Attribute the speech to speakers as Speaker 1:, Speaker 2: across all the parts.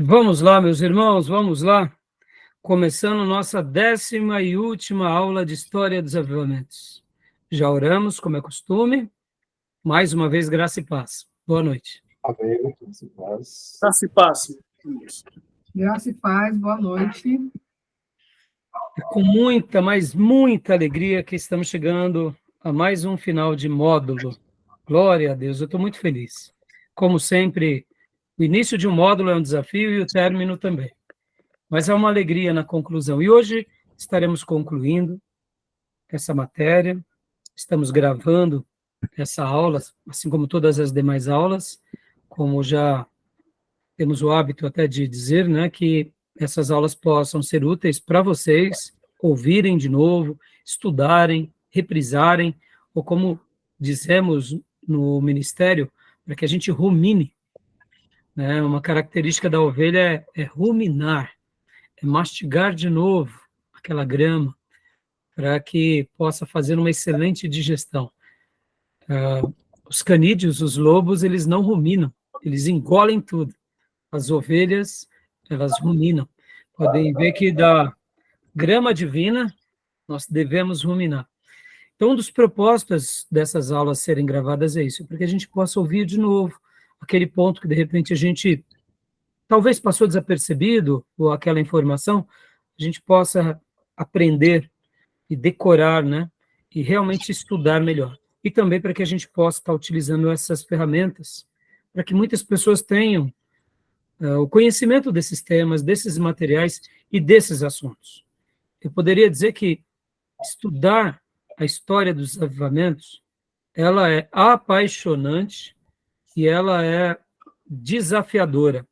Speaker 1: Vamos lá, meus irmãos, vamos lá. Começando nossa 10ª e última aula de História dos Avivamentos. Já oramos, como é costume. Mais uma vez, graça e paz. Boa noite.
Speaker 2: Amém, graça e paz.
Speaker 3: Graça e paz.
Speaker 4: Graça e paz, boa noite.
Speaker 1: É com muita, mas muita alegria que estamos chegando a mais um final de módulo. Glória a Deus, eu estou muito feliz. Como sempre, o início de um módulo é um desafio e o término também. Mas é uma alegria na conclusão. E hoje estaremos concluindo essa matéria, estamos gravando essa aula, assim como todas as demais aulas, como já temos o hábito até de dizer, né, que essas aulas possam ser úteis para vocês ouvirem de novo, estudarem, reprisarem, ou como dizemos no ministério, para que a gente rumine, né? Uma característica da ovelha é ruminar, é mastigar de novo aquela grama, para que possa fazer uma excelente digestão. Os canídeos, os lobos, eles não ruminam, eles engolem tudo. As ovelhas, elas ruminam. Podem ver que da grama divina, nós devemos ruminar. Então, um dos propósitos dessas aulas serem gravadas é isso, para que a gente possa ouvir de novo aquele ponto que, de repente, a gente talvez passou desapercebido, ou aquela informação, a gente possa aprender e decorar, né? E realmente estudar melhor. E também para que a gente possa estar utilizando essas ferramentas, para que muitas pessoas tenham o conhecimento desses temas, desses materiais e desses assuntos. Eu poderia dizer que estudar a história dos avivamentos, ela é apaixonante e ela é desafiadora.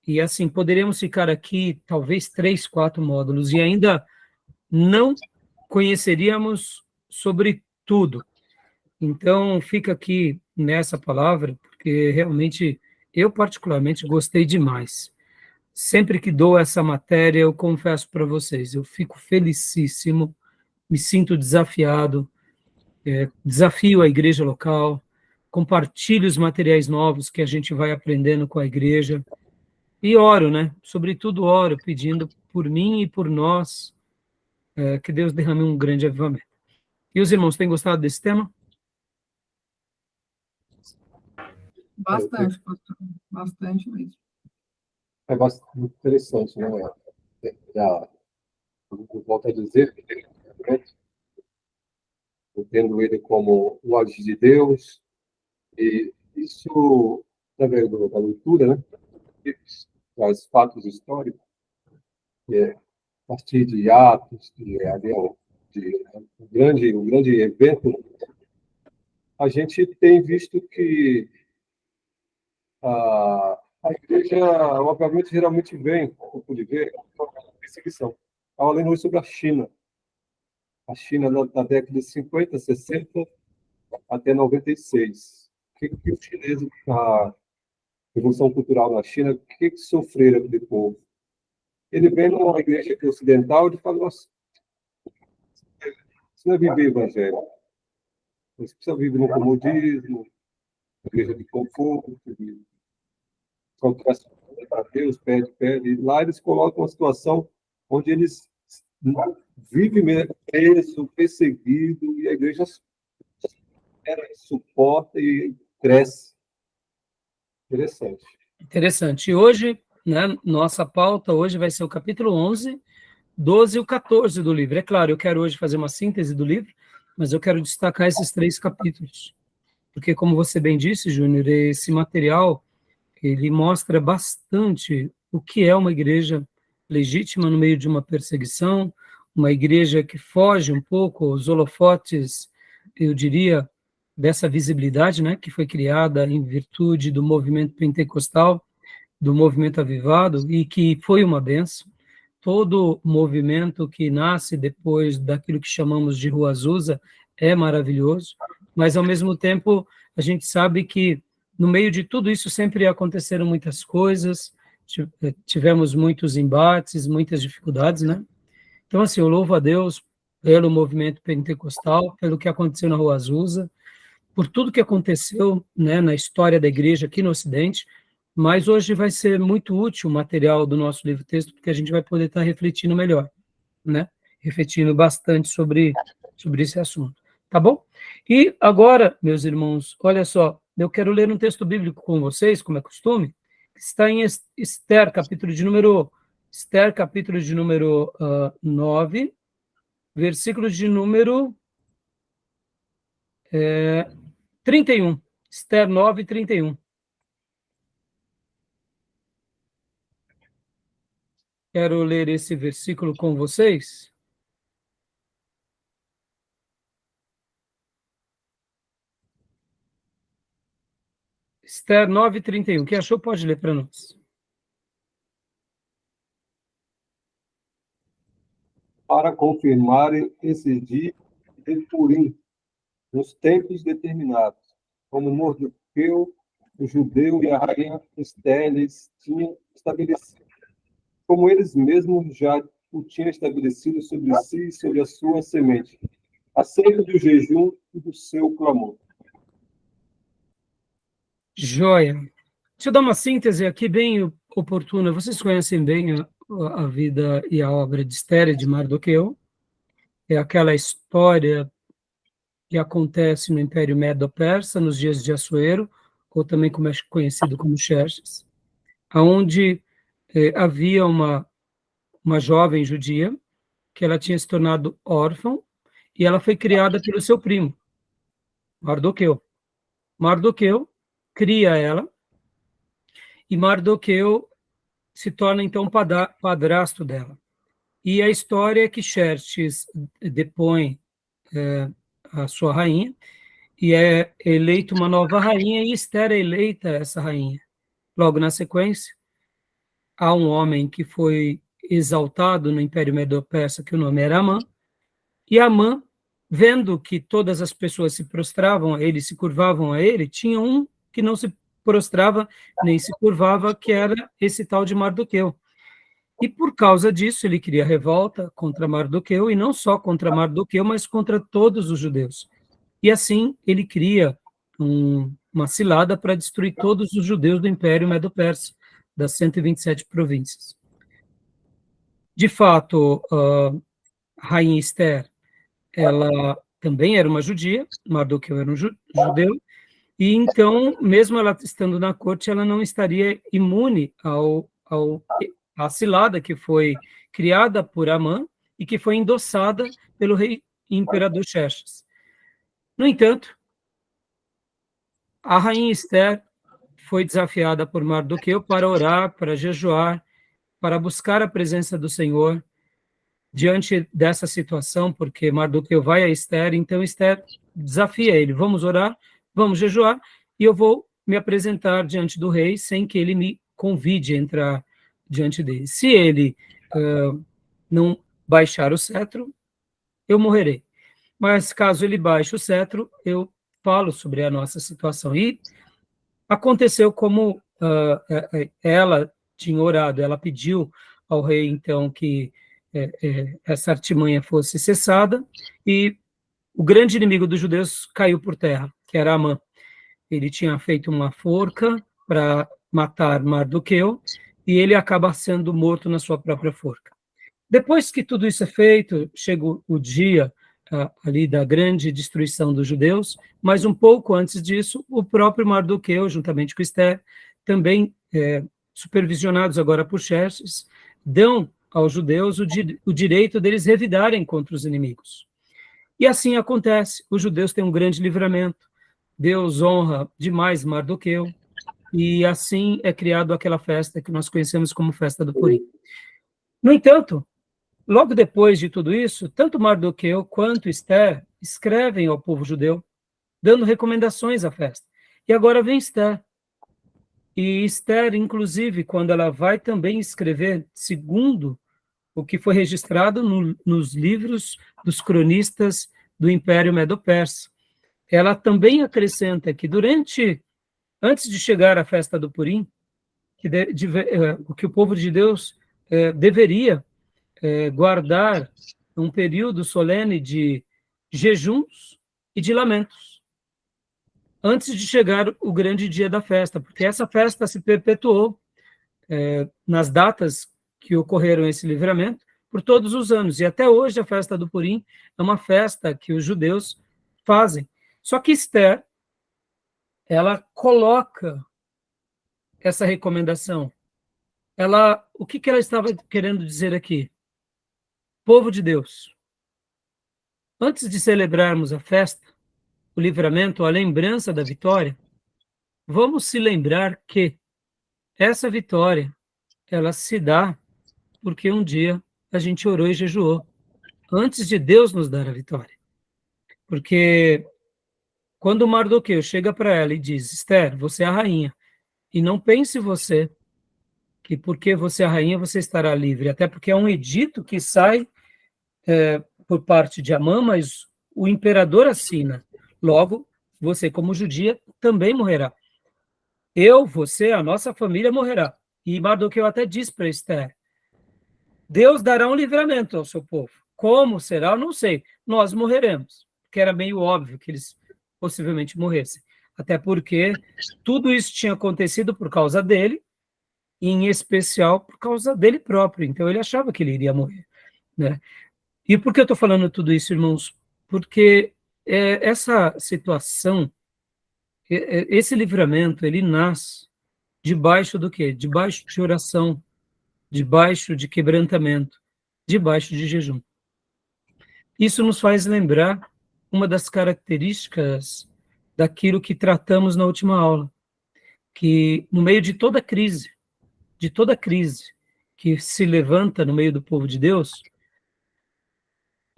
Speaker 1: E assim, poderíamos ficar aqui talvez 3, 4 módulos e ainda não conheceríamos sobre tudo. Então, fica aqui nessa palavra, porque realmente eu particularmente gostei demais. Sempre que dou essa matéria, eu confesso para vocês, eu fico felicíssimo, me sinto desafiado, desafio a igreja local, compartilho os materiais novos que a gente vai aprendendo com a igreja, e oro, né? Sobretudo oro, pedindo por mim e por nós, que Deus derrame um grande avivamento. E os irmãos têm gostado desse tema?
Speaker 4: Bastante, pastor. Bastante mesmo.
Speaker 2: É bastante interessante, né? Eu volto a dizer que eu tendo ele como o agir de Deus, e isso, através da leitura, né? Os fatos históricos, a partir de Atos, um grande evento, a gente tem visto que a igreja, obviamente, geralmente vem, como pude ver, uma perseguição. Estava lendo hoje sobre a China. A China, na década de 50, 60, até 96. O que os chineses, a Revolução Cultural na China, o que sofreram aquele povo? Ele vem numa igreja ocidental e fala, nossa, isso não é viver evangelho. Você precisa viver no comodismo, igreja de conforto, para Deus, pede. E lá eles colocam uma situação onde eles vivem mesmo preso, perseguido, e a igreja suporta e cresce. Interessante.
Speaker 1: Interessante. E hoje, né, nossa pauta hoje vai ser o capítulo 11, 12 e o 14 do livro. É claro, eu quero hoje fazer uma síntese do livro, mas eu quero destacar esses 3 capítulos. Porque, como você bem disse, Júnior, esse material, ele mostra bastante o que é uma igreja legítima no meio de uma perseguição, uma igreja que foge um pouco aos holofotes, eu diria, dessa visibilidade, né, que foi criada em virtude do movimento pentecostal, do movimento avivado, e que foi uma bênção. Todo movimento que nasce depois daquilo que chamamos de Rua Azusa é maravilhoso, mas, ao mesmo tempo, a gente sabe que, no meio de tudo isso, sempre aconteceram muitas coisas, tivemos muitos embates, muitas dificuldades, né? Então, assim, eu louvo a Deus pelo movimento pentecostal, pelo que aconteceu na Rua Azusa, por tudo que aconteceu, né, na história da igreja aqui no Ocidente, mas hoje vai ser muito útil o material do nosso livro-texto, porque a gente vai poder estar refletindo melhor, né? Refletindo bastante sobre esse assunto, tá bom? E agora, meus irmãos, olha só, eu quero ler um texto bíblico com vocês, como é costume, que está em Esther, capítulo de número 9, versículo de número 31. Esther 9, 31. Quero ler esse versículo com vocês. Esther 9, 31. Quem achou pode ler para nós.
Speaker 2: Para confirmarem esse dia de Purim, nos tempos determinados, como Mordecai, o judeu e a rainha Estélis tinham estabelecido, como eles mesmos já o tinham estabelecido sobre si e sobre a sua semente, acerca do jejum e do seu clamor.
Speaker 1: Joia. Deixa eu dar uma síntese aqui bem oportuna. Vocês conhecem bem a vida e a obra de Esther e de Mardoqueu. É aquela história que acontece no Império Medo-Persa, nos dias de Assuero, ou também como é conhecido como Xerxes, onde havia uma jovem judia que ela tinha se tornado órfã e ela foi criada pelo seu primo, Mardoqueu. Mardoqueu cria ela e Mardoqueu se torna então padrasto dela. E a história é que Xerxes depõe a sua rainha e é eleita uma nova rainha e Esther é eleita essa rainha. Logo na sequência, há um homem que foi exaltado no Império Medo-Persa, que o nome era Amã, e Amã, vendo que todas as pessoas se prostravam a ele, se curvavam a ele, tinha um que não se prostrava nem se curvava, que era esse tal de Mardoqueu. E por causa disso, ele cria revolta contra Mardoqueu, e não só contra Mardoqueu, mas contra todos os judeus. E assim, ele cria uma cilada para destruir todos os judeus do Império Medo-Persa, das 127 províncias. De fato, a rainha Esther, ela também era uma judia, Mardoqueu era um judeu, e então, mesmo ela estando na corte, ela não estaria imune à cilada que foi criada por Amã e que foi endossada pelo rei imperador Xerxes. No entanto, a rainha Esther foi desafiada por Mardoqueu para orar, para jejuar, para buscar a presença do Senhor diante dessa situação, porque Mardoqueu vai a Esther, então Esther desafia ele, vamos orar, vamos jejuar, e eu vou me apresentar diante do rei sem que ele me convide a entrar diante dele. Se ele não baixar o cetro, eu morrerei. Mas caso ele baixe o cetro, eu falo sobre a nossa situação. E aconteceu como ela tinha orado, ela pediu ao rei, então, que essa artimanha fosse cessada, e o grande inimigo dos judeus caiu por terra, que era Amã. Ele tinha feito uma forca para matar Mardoqueu, e ele acaba sendo morto na sua própria forca. Depois que tudo isso é feito, chega o dia ali da grande destruição dos judeus, mas um pouco antes disso, o próprio Mardoqueu, juntamente com Esther, também supervisionados agora por Xerxes, dão aos judeus o direito deles revidarem contra os inimigos. E assim acontece, os judeus têm um grande livramento, Deus honra demais Mardoqueu, e assim é criado aquela festa que nós conhecemos como festa do Purim. No entanto, logo depois de tudo isso, tanto Mardoqueu quanto Esther escrevem ao povo judeu, dando recomendações à festa. E agora vem Esther. E Esther, inclusive, quando ela vai também escrever, segundo o que foi registrado nos livros dos cronistas do Império Medo-Persa, ela também acrescenta que antes de chegar à festa do Purim, que o povo de Deus deveria guardar um período solene de jejuns e de lamentos. antes de chegar o grande dia da festa, porque essa festa se perpetuou nas datas que ocorreram esse livramento por todos os anos, e até hoje a festa do Purim é uma festa que os judeus fazem. Só que Esther, ela coloca essa recomendação. O que ela estava querendo dizer aqui? Povo de Deus, antes de celebrarmos a festa, o livramento, a lembrança da vitória, vamos se lembrar que essa vitória, ela se dá porque um dia a gente orou e jejuou, antes de Deus nos dar a vitória. Porque quando Mardoqueu chega para ela e diz, Esther, você é a rainha, e não pense você que porque você é a rainha você estará livre, até porque é um edito que sai por parte de Amã, mas o imperador assina. Logo, você como judia também morrerá. Eu, você, a nossa família morrerá. E Mardoqueu até diz para Esther, Deus dará um livramento ao seu povo. Como será? Eu não sei. Nós morreremos. Que era meio óbvio que eles possivelmente morressem. Até porque tudo isso tinha acontecido por causa dele, e em especial por causa dele próprio. Então ele achava que ele iria morrer, né? E por que eu estou falando tudo isso, irmãos? Porque essa situação, esse livramento, ele nasce debaixo do quê? Debaixo de oração, debaixo de quebrantamento, debaixo de jejum. Isso nos faz lembrar uma das características daquilo que tratamos na última aula, que no meio de toda crise que se levanta no meio do povo de Deus,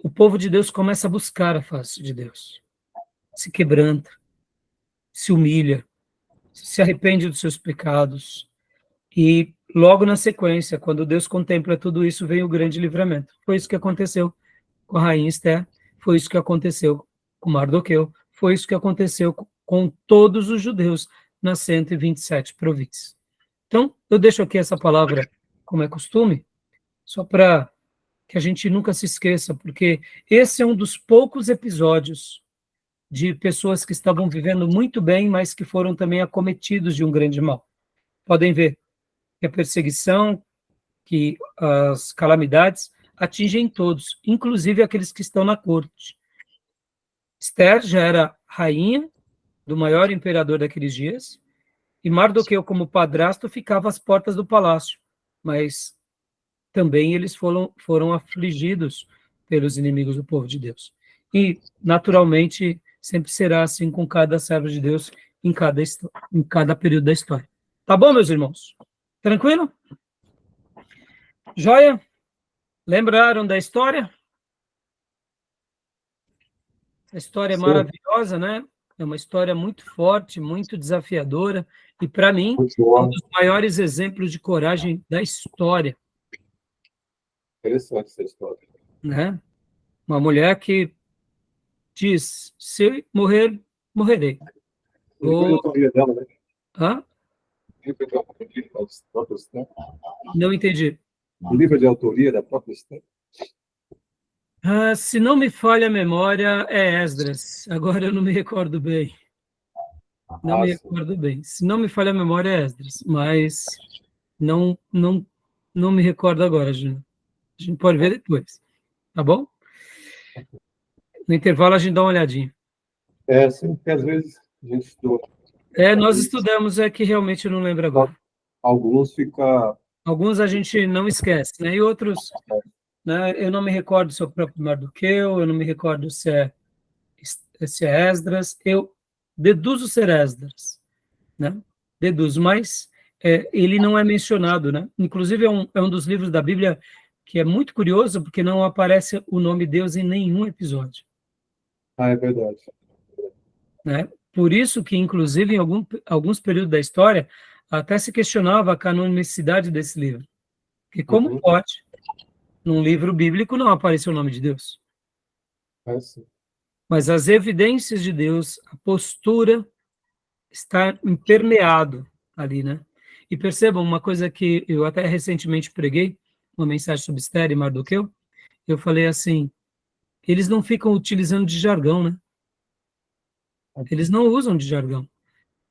Speaker 1: o povo de Deus começa a buscar a face de Deus, se quebranta, se humilha, se arrepende dos seus pecados, e logo na sequência, quando Deus contempla tudo isso, vem o grande livramento. Foi isso que aconteceu com a rainha Esther, foi isso que aconteceu com Mardoqueu, foi isso que aconteceu com todos os judeus nas 127 províncias. Então, eu deixo aqui essa palavra, como é costume, só para que a gente nunca se esqueça, porque esse é um dos poucos episódios de pessoas que estavam vivendo muito bem, mas que foram também acometidos de um grande mal. Podem ver que a perseguição, que as calamidades atingem todos, inclusive aqueles que estão na corte. Esther já era rainha do maior imperador daqueles dias, e Mardoqueu, como padrasto, ficava às portas do palácio, mas também eles foram afligidos pelos inimigos do povo de Deus. E, naturalmente, sempre será assim com cada servo de Deus em cada período da história. Tá bom, meus irmãos? Tranquilo? Joia? Lembraram da história? A história é maravilhosa, né? É uma história muito forte, muito desafiadora, e, para mim, é um dos maiores exemplos de coragem da história.
Speaker 2: Interessante essa história.
Speaker 1: Né? Uma mulher que diz, se morrer, morrerei.
Speaker 2: O livro de autoria dela, né?
Speaker 1: Hã?
Speaker 2: O livro de autoria da própria Esther.
Speaker 1: Não entendi.
Speaker 2: O livro de autoria da própria Esther.
Speaker 1: Se não me falha a memória, é Esdras. Agora eu não me recordo bem. Não me recordo bem. Se não me falha a memória, é Esdras. Mas não me recordo agora, Júnior. A gente pode ver depois. Tá bom? No intervalo a gente dá uma olhadinha.
Speaker 2: Sim, porque às vezes a gente estuda.
Speaker 1: Nós estudamos, é que realmente eu não lembro agora.
Speaker 2: Alguns ficam...
Speaker 1: Alguns a gente não esquece, né? E outros, né? Eu não me recordo se é o próprio Mardoqueu, eu não me recordo se é Esdras, eu deduzo ser Esdras, né? Deduzo, mas ele não é mencionado, né? Inclusive é um dos livros da Bíblia que é muito curioso, porque não aparece o nome de Deus em nenhum episódio.
Speaker 2: É verdade.
Speaker 1: Né? Por isso que, inclusive, em alguns períodos da história, até se questionava a canonicidade desse livro. Porque como pode, num livro bíblico, não aparecer o nome de Deus?
Speaker 2: Sim.
Speaker 1: Mas as evidências de Deus, a postura, está impermeado ali, né? E percebam uma coisa que eu até recentemente preguei, uma mensagem sobre Esther e Mardoqueu, eu falei assim, eles não ficam utilizando de jargão, né? Eles não usam de jargão.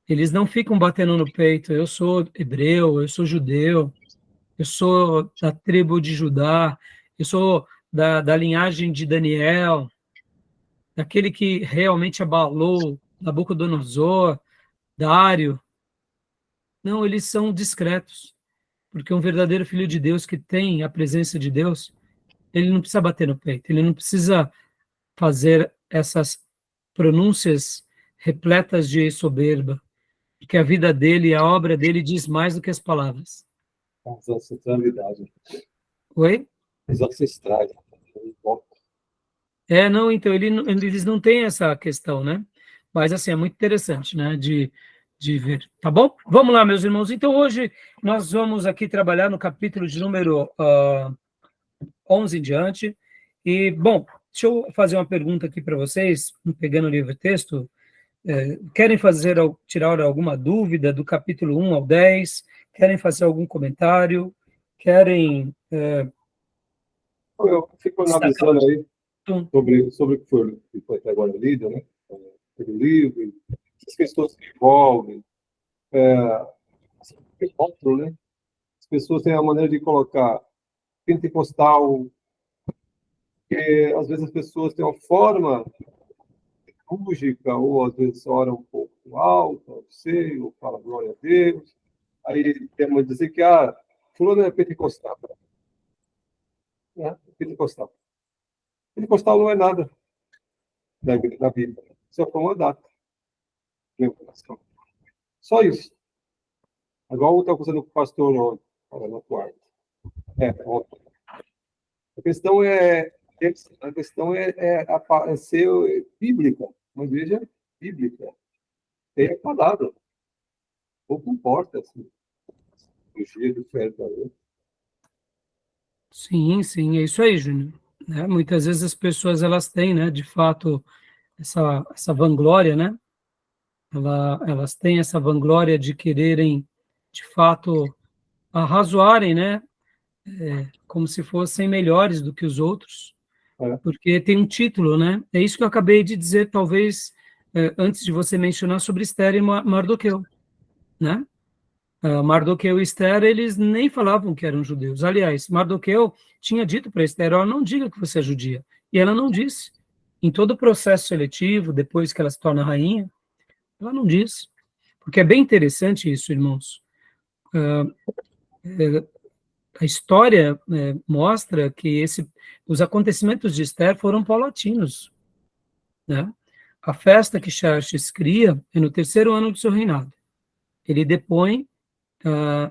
Speaker 1: Eles não ficam batendo no peito, eu sou hebreu, eu sou judeu, eu sou da tribo de Judá, eu sou da linhagem de Daniel, daquele que realmente abalou Nabucodonosor, Dário. Não, eles são discretos, porque um verdadeiro filho de Deus que tem a presença de Deus, ele não precisa bater no peito, ele não precisa fazer essas pronúncias repletas de soberba, porque a vida dele, a obra dele diz mais do que as palavras.
Speaker 2: As ancestralidades.
Speaker 1: Oi?
Speaker 2: Os ancestrais.
Speaker 1: Não, então eles não têm essa questão, né? Mas assim, é muito interessante, né, de ver, tá bom? Vamos lá, meus irmãos. Então hoje nós vamos aqui trabalhar no capítulo de número 11 em diante. E, bom, deixa eu fazer uma pergunta aqui para vocês, pegando o livro-texto. Querem tirar alguma dúvida do capítulo 1 ao 10? Querem fazer algum comentário? Querem...
Speaker 2: Eu fico analisando aí sobre o que foi até agora lido, né? Pelo livro, as questões que envolvem, encontro, né? As pessoas têm a maneira de colocar pentecostal, que às vezes as pessoas têm uma forma litúrgica, ou às vezes oram um pouco alto, não sei, ou fala glória a Deus. Aí temos que dizer que fulano é pentecostal. Né? Pentecostal. Pentecostal não é nada da Bíblia. Só foi uma data. Só isso. Agora eu estava conversando com o pastor ontem, no quarto. Ontem. A questão é ser bíblica, uma igreja bíblica. Tem a palavra. Ou comporta, assim. O dia do ferro da lei.
Speaker 1: Sim, sim, é isso aí, Júnior. Né? Muitas vezes as pessoas, elas têm, né, de fato, essa vanglória, né? Elas têm essa vanglória de quererem, de fato, arrazoarem, né? Como se fossem melhores do que os outros, porque tem um título, né? É isso que eu acabei de dizer, talvez, antes de você mencionar sobre Esther e Mardoqueu, né? Mardoqueu e Esther, eles nem falavam que eram judeus. Aliás, Mardoqueu tinha dito para Esther, não diga que você é judia. E ela não disse. Em todo o processo seletivo, depois que ela se torna rainha, ela não disse. Porque é bem interessante isso, irmãos. A história mostra que os acontecimentos de Esther foram paulatinos, né? A festa que Xerxes cria é no terceiro ano do seu reinado. Ele depõe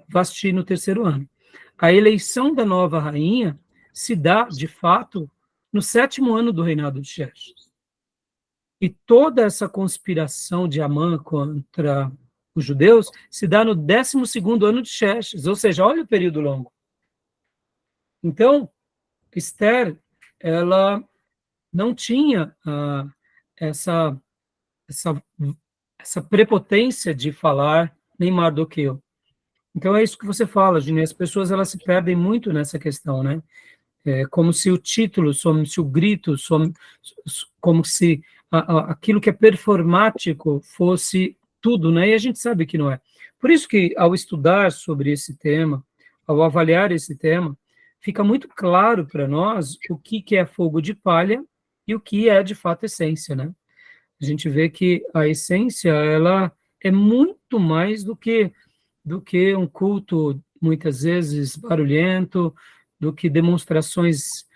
Speaker 1: Vasti no terceiro ano. A eleição da nova rainha se dá, de fato, no sétimo ano do reinado de Xerxes. E toda essa conspiração de Amã contra os judeus se dá no 12º ano de Xerxes, ou seja, olha o período longo. Então, Esther, ela não tinha essa prepotência de falar nem Mardoqueu. Então é isso que você fala, Gini, as pessoas elas se perdem muito nessa questão, né? Como se o título, como se o grito, como se aquilo que é performático fosse tudo, né? E a gente sabe que não é. Por isso que ao estudar sobre esse tema, ao avaliar esse tema, fica muito claro para nós o que é fogo de palha e o que é de fato essência, né? A gente vê que a essência, ela é muito mais do que um culto, muitas vezes, barulhento, do que demonstrações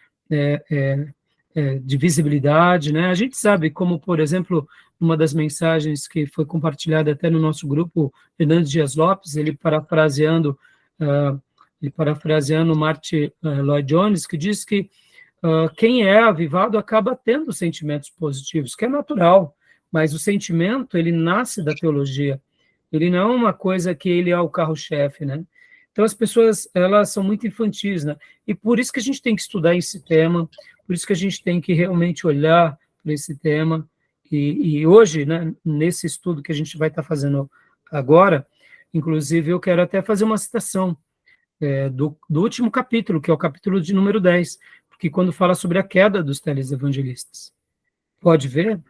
Speaker 1: de visibilidade, né? A gente sabe como, por exemplo, uma das mensagens que foi compartilhada até no nosso grupo, Fernandes Dias Lopes, ele parafraseando Marty Lloyd Jones, que diz que quem é avivado acaba tendo sentimentos positivos, que é natural, mas o sentimento, ele nasce da teologia. Ele não é uma coisa que ele é o carro-chefe, né? Então, as pessoas, elas são muito infantis, né? E por isso que a gente tem que estudar esse tema, por isso que a gente tem que realmente olhar para esse tema. E hoje, né, nesse estudo que a gente vai estar fazendo agora, inclusive, eu quero até fazer uma citação do último capítulo, que é o capítulo de número 10, porque quando fala sobre a queda dos televangelistas. Pode ver?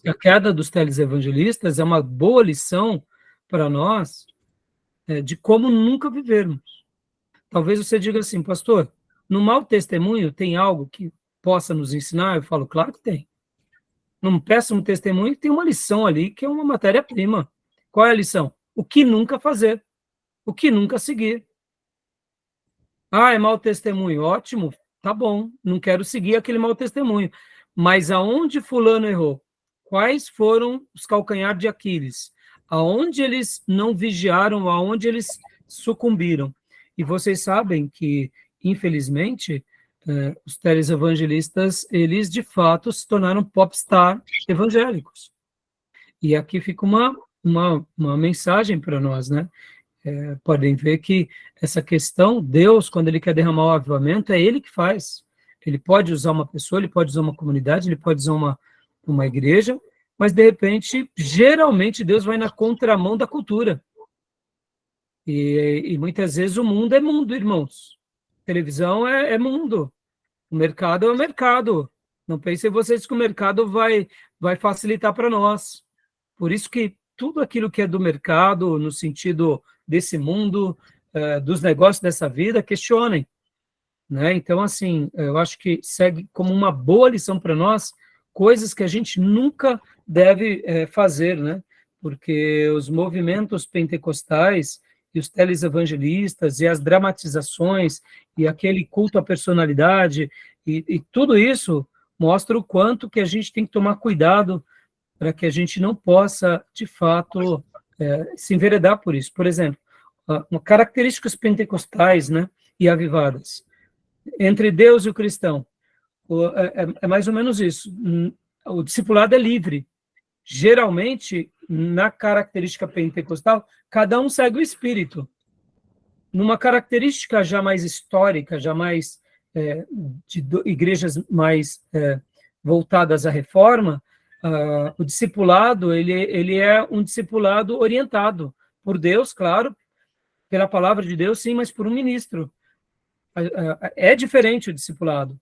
Speaker 1: A queda dos televangelistas é uma boa lição para nós de como nunca vivermos. Talvez você diga assim, pastor, no mau testemunho tem algo que possa nos ensinar? Eu falo, claro que tem. Num péssimo testemunho tem uma lição ali que é uma matéria-prima. Qual é a lição? O que nunca fazer, o que nunca seguir. Ah, é mau testemunho, ótimo, tá bom, não quero seguir aquele mau testemunho. Mas aonde fulano errou? Quais foram os calcanhares de Aquiles? Aonde eles não vigiaram, aonde eles sucumbiram? E vocês sabem que, infelizmente, os televangelistas, eles de fato se tornaram popstar evangélicos. E aqui fica uma mensagem para nós, né? Podem ver que essa questão, Deus, quando ele quer derramar o avivamento, é ele que faz. Ele pode usar uma pessoa, ele pode usar uma comunidade, ele pode usar uma igreja, mas, de repente, geralmente, Deus vai na contramão da cultura. E muitas vezes o mundo é mundo, irmãos. Televisão é mundo. O mercado é o mercado. Não pensem vocês que o mercado vai facilitar para nós. Por isso que tudo aquilo que é do mercado, no sentido desse mundo, dos negócios dessa vida, questionem. Né? Então, assim, eu acho que segue como uma boa lição para nós, coisas que a gente nunca deve fazer, né? Porque os movimentos pentecostais e os televangelistas e as dramatizações e aquele culto à personalidade e tudo isso mostra o quanto que a gente tem que tomar cuidado para que a gente não possa, de fato, se enveredar por isso. Por exemplo, características pentecostais, né, e avivadas. Entre Deus e o cristão, é mais ou menos isso. O discipulado é livre. Geralmente, na característica pentecostal, cada um segue o Espírito. Numa característica já mais histórica, já mais de igrejas mais voltadas à reforma, o discipulado ele é um discipulado orientado por Deus, claro, pela palavra de Deus, sim, mas por um ministro. É diferente o discipulado.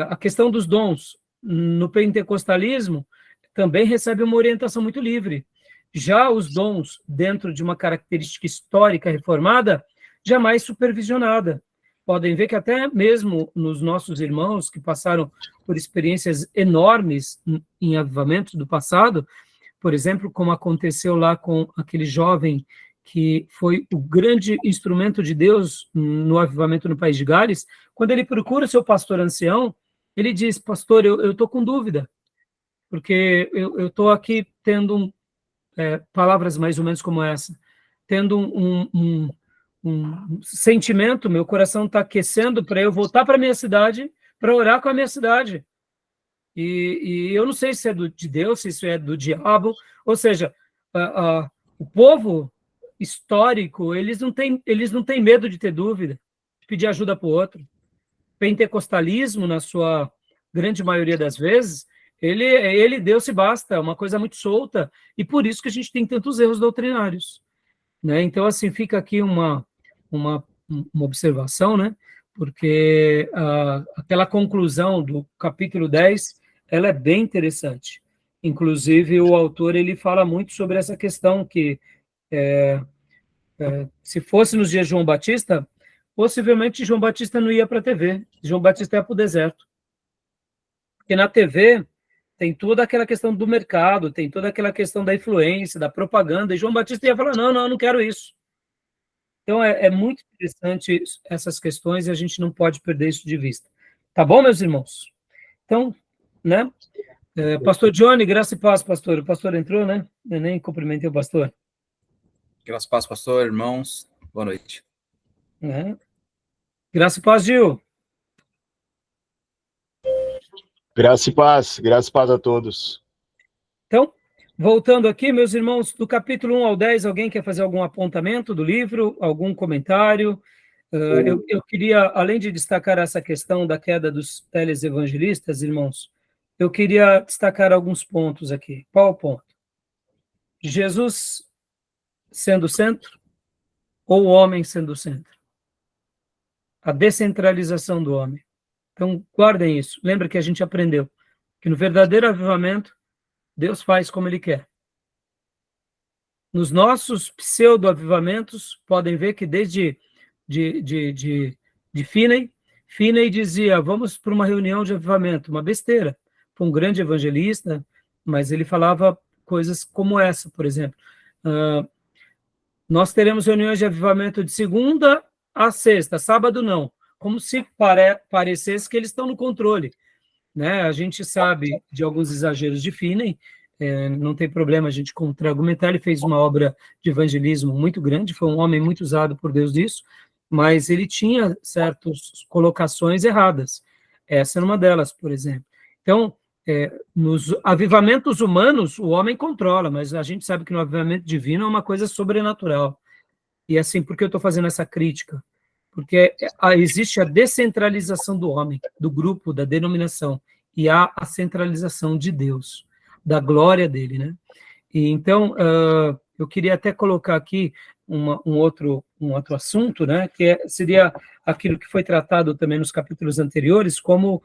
Speaker 1: A questão dos dons no pentecostalismo também recebe uma orientação muito livre. Já os dons dentro de uma característica histórica reformada, jamais supervisionada. Podem ver que até mesmo nos nossos irmãos que passaram por experiências enormes em avivamentos do passado, por exemplo, como aconteceu lá com aquele jovem que foi o grande instrumento de Deus no avivamento no País de Gales, quando ele procura seu pastor ancião, ele diz, pastor, eu estou com dúvida, porque eu estou aqui tendo palavras mais ou menos como essa, tendo um sentimento, meu coração está aquecendo para eu voltar para a minha cidade, para orar com a minha cidade. E eu não sei se é de Deus, se isso é do diabo, ou seja, o povo histórico, eles não têm medo de ter dúvida, de pedir ajuda para o outro. Pentecostalismo, na sua grande maioria das vezes, ele Deus se basta, é uma coisa muito solta, e por isso que a gente tem tantos erros doutrinários. Né? Então, assim, fica aqui uma observação, né? Porque aquela conclusão do capítulo 10, ela é bem interessante. Inclusive, o autor ele fala muito sobre essa questão que, se fosse nos dias de João Batista, possivelmente João Batista não ia para a TV, João Batista ia para o deserto. Porque na TV tem toda aquela questão do mercado, tem toda aquela questão da influência, da propaganda, e João Batista ia falar, não quero isso. Então, é muito interessante essas questões e a gente não pode perder isso de vista. Tá bom, meus irmãos? Então, né? Pastor Johnny, graça e paz, pastor. O pastor entrou, né? Eu nem cumprimentei o pastor.
Speaker 3: Graça e paz, pastor, irmãos. Boa noite.
Speaker 1: Graça e paz, Gil.
Speaker 5: Graça e paz a todos.
Speaker 1: Então, voltando aqui, meus irmãos, do capítulo 1 ao 10, alguém quer fazer algum apontamento do livro, algum comentário? Eu queria, além de destacar essa questão da queda dos televangelistas, irmãos, eu queria destacar alguns pontos aqui. Qual o ponto? Jesus sendo o centro ou o homem sendo o centro? A descentralização do homem. Então, guardem isso. Lembra que a gente aprendeu que no verdadeiro avivamento, Deus faz como Ele quer. Nos nossos pseudo-avivamentos, podem ver que desde de Finney dizia, vamos para uma reunião de avivamento, uma besteira. Foi um grande evangelista, mas ele falava coisas como essa, por exemplo. Nós teremos reuniões de avivamento de segunda a sexta, sábado não, como se parecesse que eles estão no controle, né? A gente sabe de alguns exageros de Finney, não tem problema a gente contra-argumentar, ele fez uma obra de evangelismo muito grande, foi um homem muito usado por Deus disso, mas ele tinha certas colocações erradas. Essa era uma delas, por exemplo. Então, nos avivamentos humanos, o homem controla, mas a gente sabe que no avivamento divino é uma coisa sobrenatural. E assim, por que eu estou fazendo essa crítica? Porque existe a descentralização do homem, do grupo, da denominação, e há a centralização de Deus, da glória dele, né? E então, eu queria até colocar aqui um outro assunto, né, que seria aquilo que foi tratado também nos capítulos anteriores, como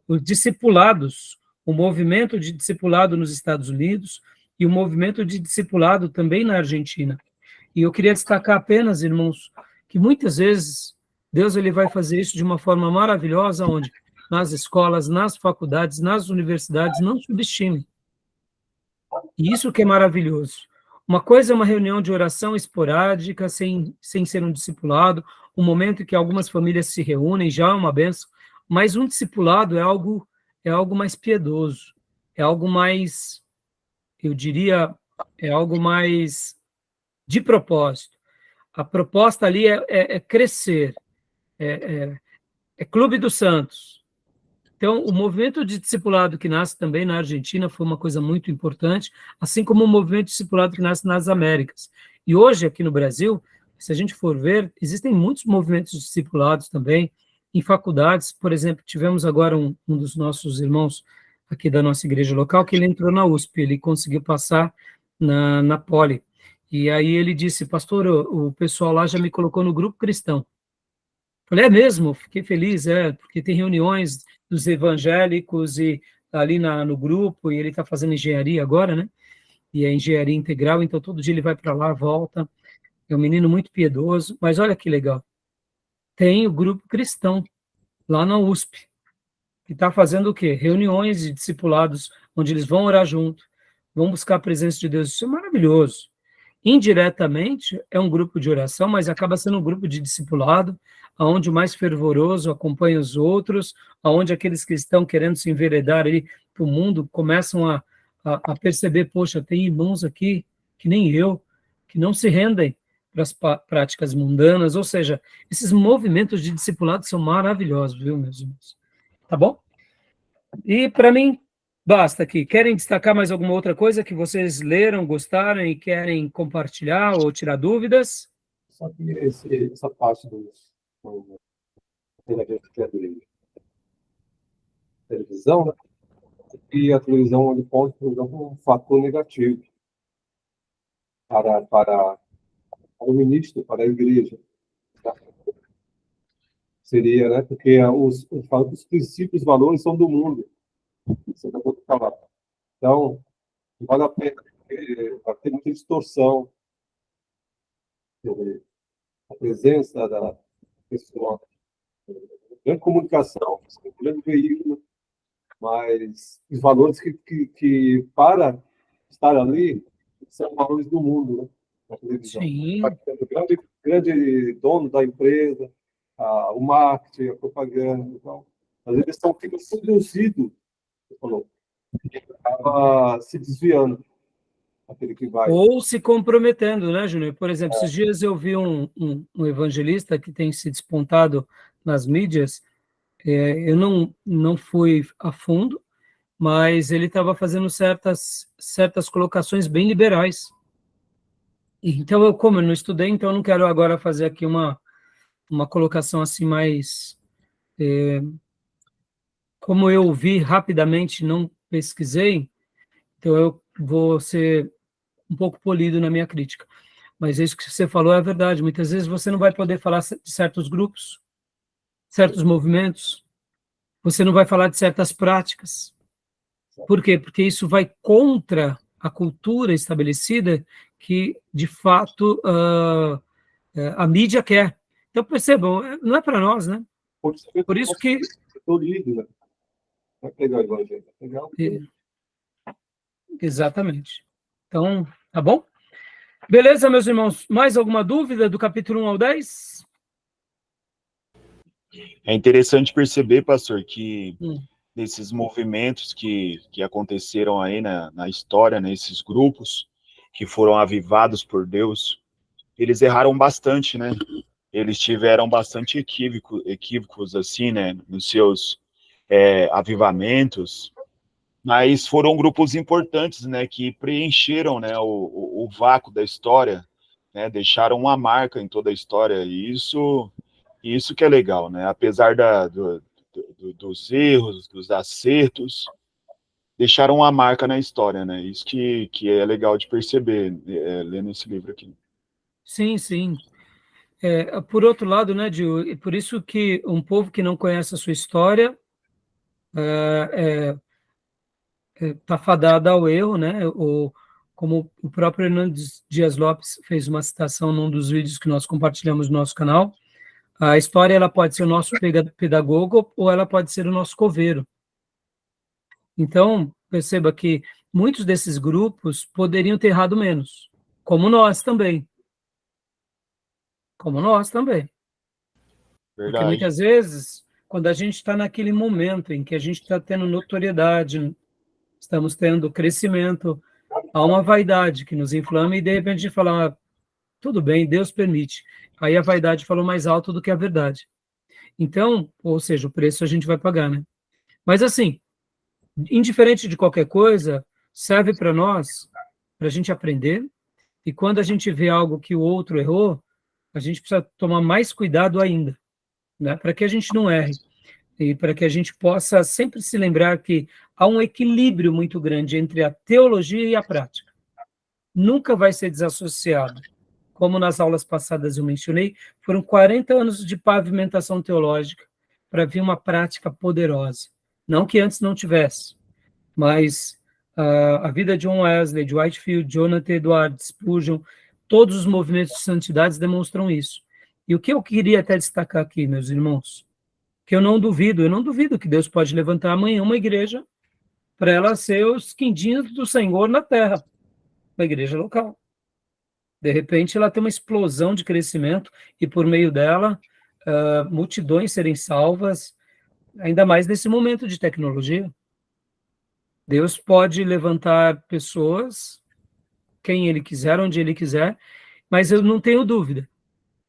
Speaker 1: os discipulados, o movimento de discipulado nos Estados Unidos e o movimento de discipulado também na Argentina. E eu queria destacar apenas, irmãos, que muitas vezes Deus ele vai fazer isso de uma forma maravilhosa, onde nas escolas, nas faculdades, nas universidades, não subestime. E isso que é maravilhoso. Uma coisa é uma reunião de oração esporádica, sem ser um discipulado, um momento em que algumas famílias se reúnem, já é uma bênção, mas um discipulado é algo mais piedoso, é algo mais, eu diria, é algo mais de propósito. A proposta ali é crescer, é Clube dos Santos. Então, o movimento de discipulado que nasce também na Argentina foi uma coisa muito importante, assim como o movimento de discipulado que nasce nas Américas. E hoje, aqui no Brasil, se a gente for ver, existem muitos movimentos discipulados também, em faculdades. Por exemplo, tivemos agora um dos nossos irmãos aqui da nossa igreja local, que ele entrou na USP, ele conseguiu passar na Poli. E aí ele disse, pastor, o pessoal lá já me colocou no grupo cristão. Falei, é mesmo? Fiquei feliz, porque tem reuniões dos evangélicos e ali no grupo, e ele está fazendo engenharia agora, né? E é engenharia integral, então todo dia ele vai para lá, volta. É um menino muito piedoso, mas olha que legal. Tem o grupo cristão lá na USP, que está fazendo o quê? Reuniões de discipulados, onde eles vão orar junto, vão buscar a presença de Deus. Isso é maravilhoso. Indiretamente, é um grupo de oração, mas acaba sendo um grupo de discipulado, onde o mais fervoroso acompanha os outros, onde aqueles que estão querendo se enveredar aí para o mundo começam a perceber, poxa, tem irmãos aqui, que nem eu, que não se rendem para as práticas mundanas, ou seja, esses movimentos de discipulado são maravilhosos, viu, meus irmãos? Tá bom? E, para mim, basta aqui. Querem destacar mais alguma outra coisa que vocês leram, gostaram e querem compartilhar ou tirar dúvidas?
Speaker 2: Só que essa parte do de televisão, né? E a televisão ele pode ser um fator negativo para o ministro, para a igreja. Seria, né? Porque os princípios, valores são do mundo. Você acabou de falar. Então, vale a pena, porque vai ter muita distorção. A presença da pessoa, grande comunicação, um grande veículo, mas os valores que para estar ali são valores do mundo, né? Na televisão.
Speaker 1: Sim.
Speaker 2: O grande dono da empresa, o marketing, a propaganda, então, às vezes estão seduzidos, você falou, e acaba se desviando. Aquele que vai.
Speaker 1: Ou se comprometendo, né, Júnior? Por exemplo, esses dias eu vi um evangelista que tem se despontado nas mídias, eu não fui a fundo, mas ele estava fazendo certas colocações bem liberais. Então, como eu não estudei, então eu não quero agora fazer aqui uma colocação assim mais... como eu vi rapidamente, não pesquisei, então eu vou ser um pouco polido na minha crítica. Mas isso que você falou é verdade. Muitas vezes você não vai poder falar de certos grupos, certos movimentos, você não vai falar de certas práticas. Por quê? Porque isso vai contra a cultura estabelecida que, de fato, a mídia quer. Então, percebam, não é para nós, né? Por isso que...
Speaker 2: Eu lido, né? Vai pegar o evangelho. Vai pegar o...
Speaker 1: Exatamente. Então, tá bom? Beleza, meus irmãos? Mais alguma dúvida do capítulo 1 ao 10?
Speaker 5: É interessante perceber, pastor, que desses movimentos que aconteceram aí na história, né, esses grupos que foram avivados por Deus, eles erraram bastante, né? Eles tiveram bastante equívocos, assim, né, nos seus avivamentos, mas foram grupos importantes, né, que preencheram, né, o vácuo da história, né, deixaram uma marca em toda a história, e isso que é legal, né, apesar dos erros, dos acertos, deixaram uma marca na história, né, isso que é legal de perceber, lendo esse livro aqui.
Speaker 1: Sim, sim. Por outro lado, né, Gil, por isso que um povo que não conhece a sua história está fadado ao erro, né? Como o próprio Hernandes Dias Lopes fez uma citação num dos vídeos que nós compartilhamos no nosso canal, a história ela pode ser o nosso pedagogo ou ela pode ser o nosso coveiro. Então, perceba que muitos desses grupos poderiam ter errado menos, como nós também. Como nós também.
Speaker 5: Verdade.
Speaker 1: Porque muitas vezes, quando a gente está naquele momento em que a gente está tendo notoriedade, estamos tendo crescimento, há uma vaidade que nos inflama e de repente a gente fala, tudo bem, Deus permite. Aí a vaidade falou mais alto do que a verdade. Então, ou seja, o preço a gente vai pagar, né? Mas assim, indiferente de qualquer coisa, serve para nós, para a gente aprender, e quando a gente vê algo que o outro errou, a gente precisa tomar mais cuidado ainda, né? Para que a gente não erre. E para que a gente possa sempre se lembrar que há um equilíbrio muito grande entre a teologia e a prática. Nunca vai ser desassociado. Como nas aulas passadas eu mencionei, foram 40 anos de pavimentação teológica para vir uma prática poderosa. Não que antes não tivesse, mas a vida de John Wesley, de Whitefield, Jonathan Edwards, Spurgeon, todos os movimentos de santidade demonstram isso. E o que eu queria até destacar aqui, meus irmãos, que eu não duvido que Deus pode levantar amanhã uma igreja para ela ser os quindinhos do Senhor na terra, uma igreja local. De repente, ela tem uma explosão de crescimento e, por meio dela, multidões serem salvas, ainda mais nesse momento de tecnologia. Deus pode levantar pessoas, quem Ele quiser, onde Ele quiser, mas eu não tenho dúvida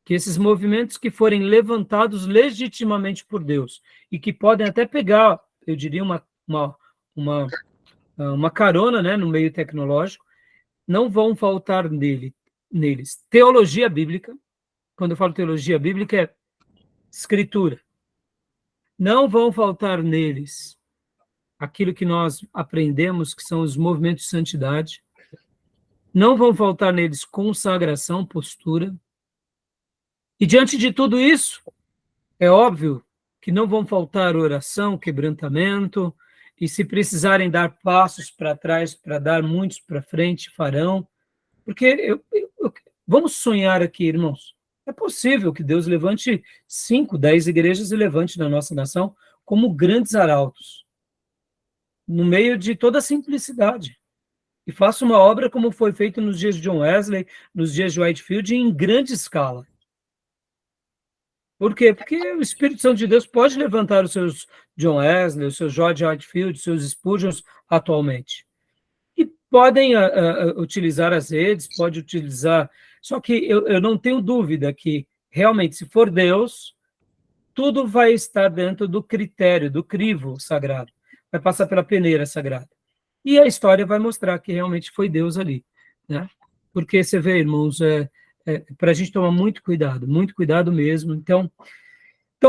Speaker 1: que esses movimentos que forem levantados legitimamente por Deus e que podem até pegar, eu diria, uma carona, né, no meio tecnológico, não vão faltar neles teologia bíblica. Quando eu falo teologia bíblica, é escritura. Não vão faltar neles aquilo que nós aprendemos, que são os movimentos de santidade. Não vão faltar neles consagração, postura. E diante de tudo isso, é óbvio que não vão faltar oração, quebrantamento, e se precisarem dar passos para trás, para dar muitos para frente, farão. Porque vamos sonhar aqui, irmãos. É possível que Deus levante 5, 10 igrejas e levante na nossa nação como grandes arautos, no meio de toda a simplicidade. E faça uma obra como foi feito nos dias de John Wesley, nos dias de Whitefield, em grande escala. Por quê? Porque o Espírito Santo de Deus pode levantar os seus John Wesley, os seus George Whitefield, os seus Spurgeons atualmente. E podem utilizar as redes, pode utilizar... Só que eu não tenho dúvida que, realmente, se for Deus, tudo vai estar dentro do critério, do crivo sagrado. Vai passar pela peneira sagrada. E a história vai mostrar que realmente foi Deus ali, né? Porque você vê, irmãos, para a gente tomar muito cuidado mesmo. Então,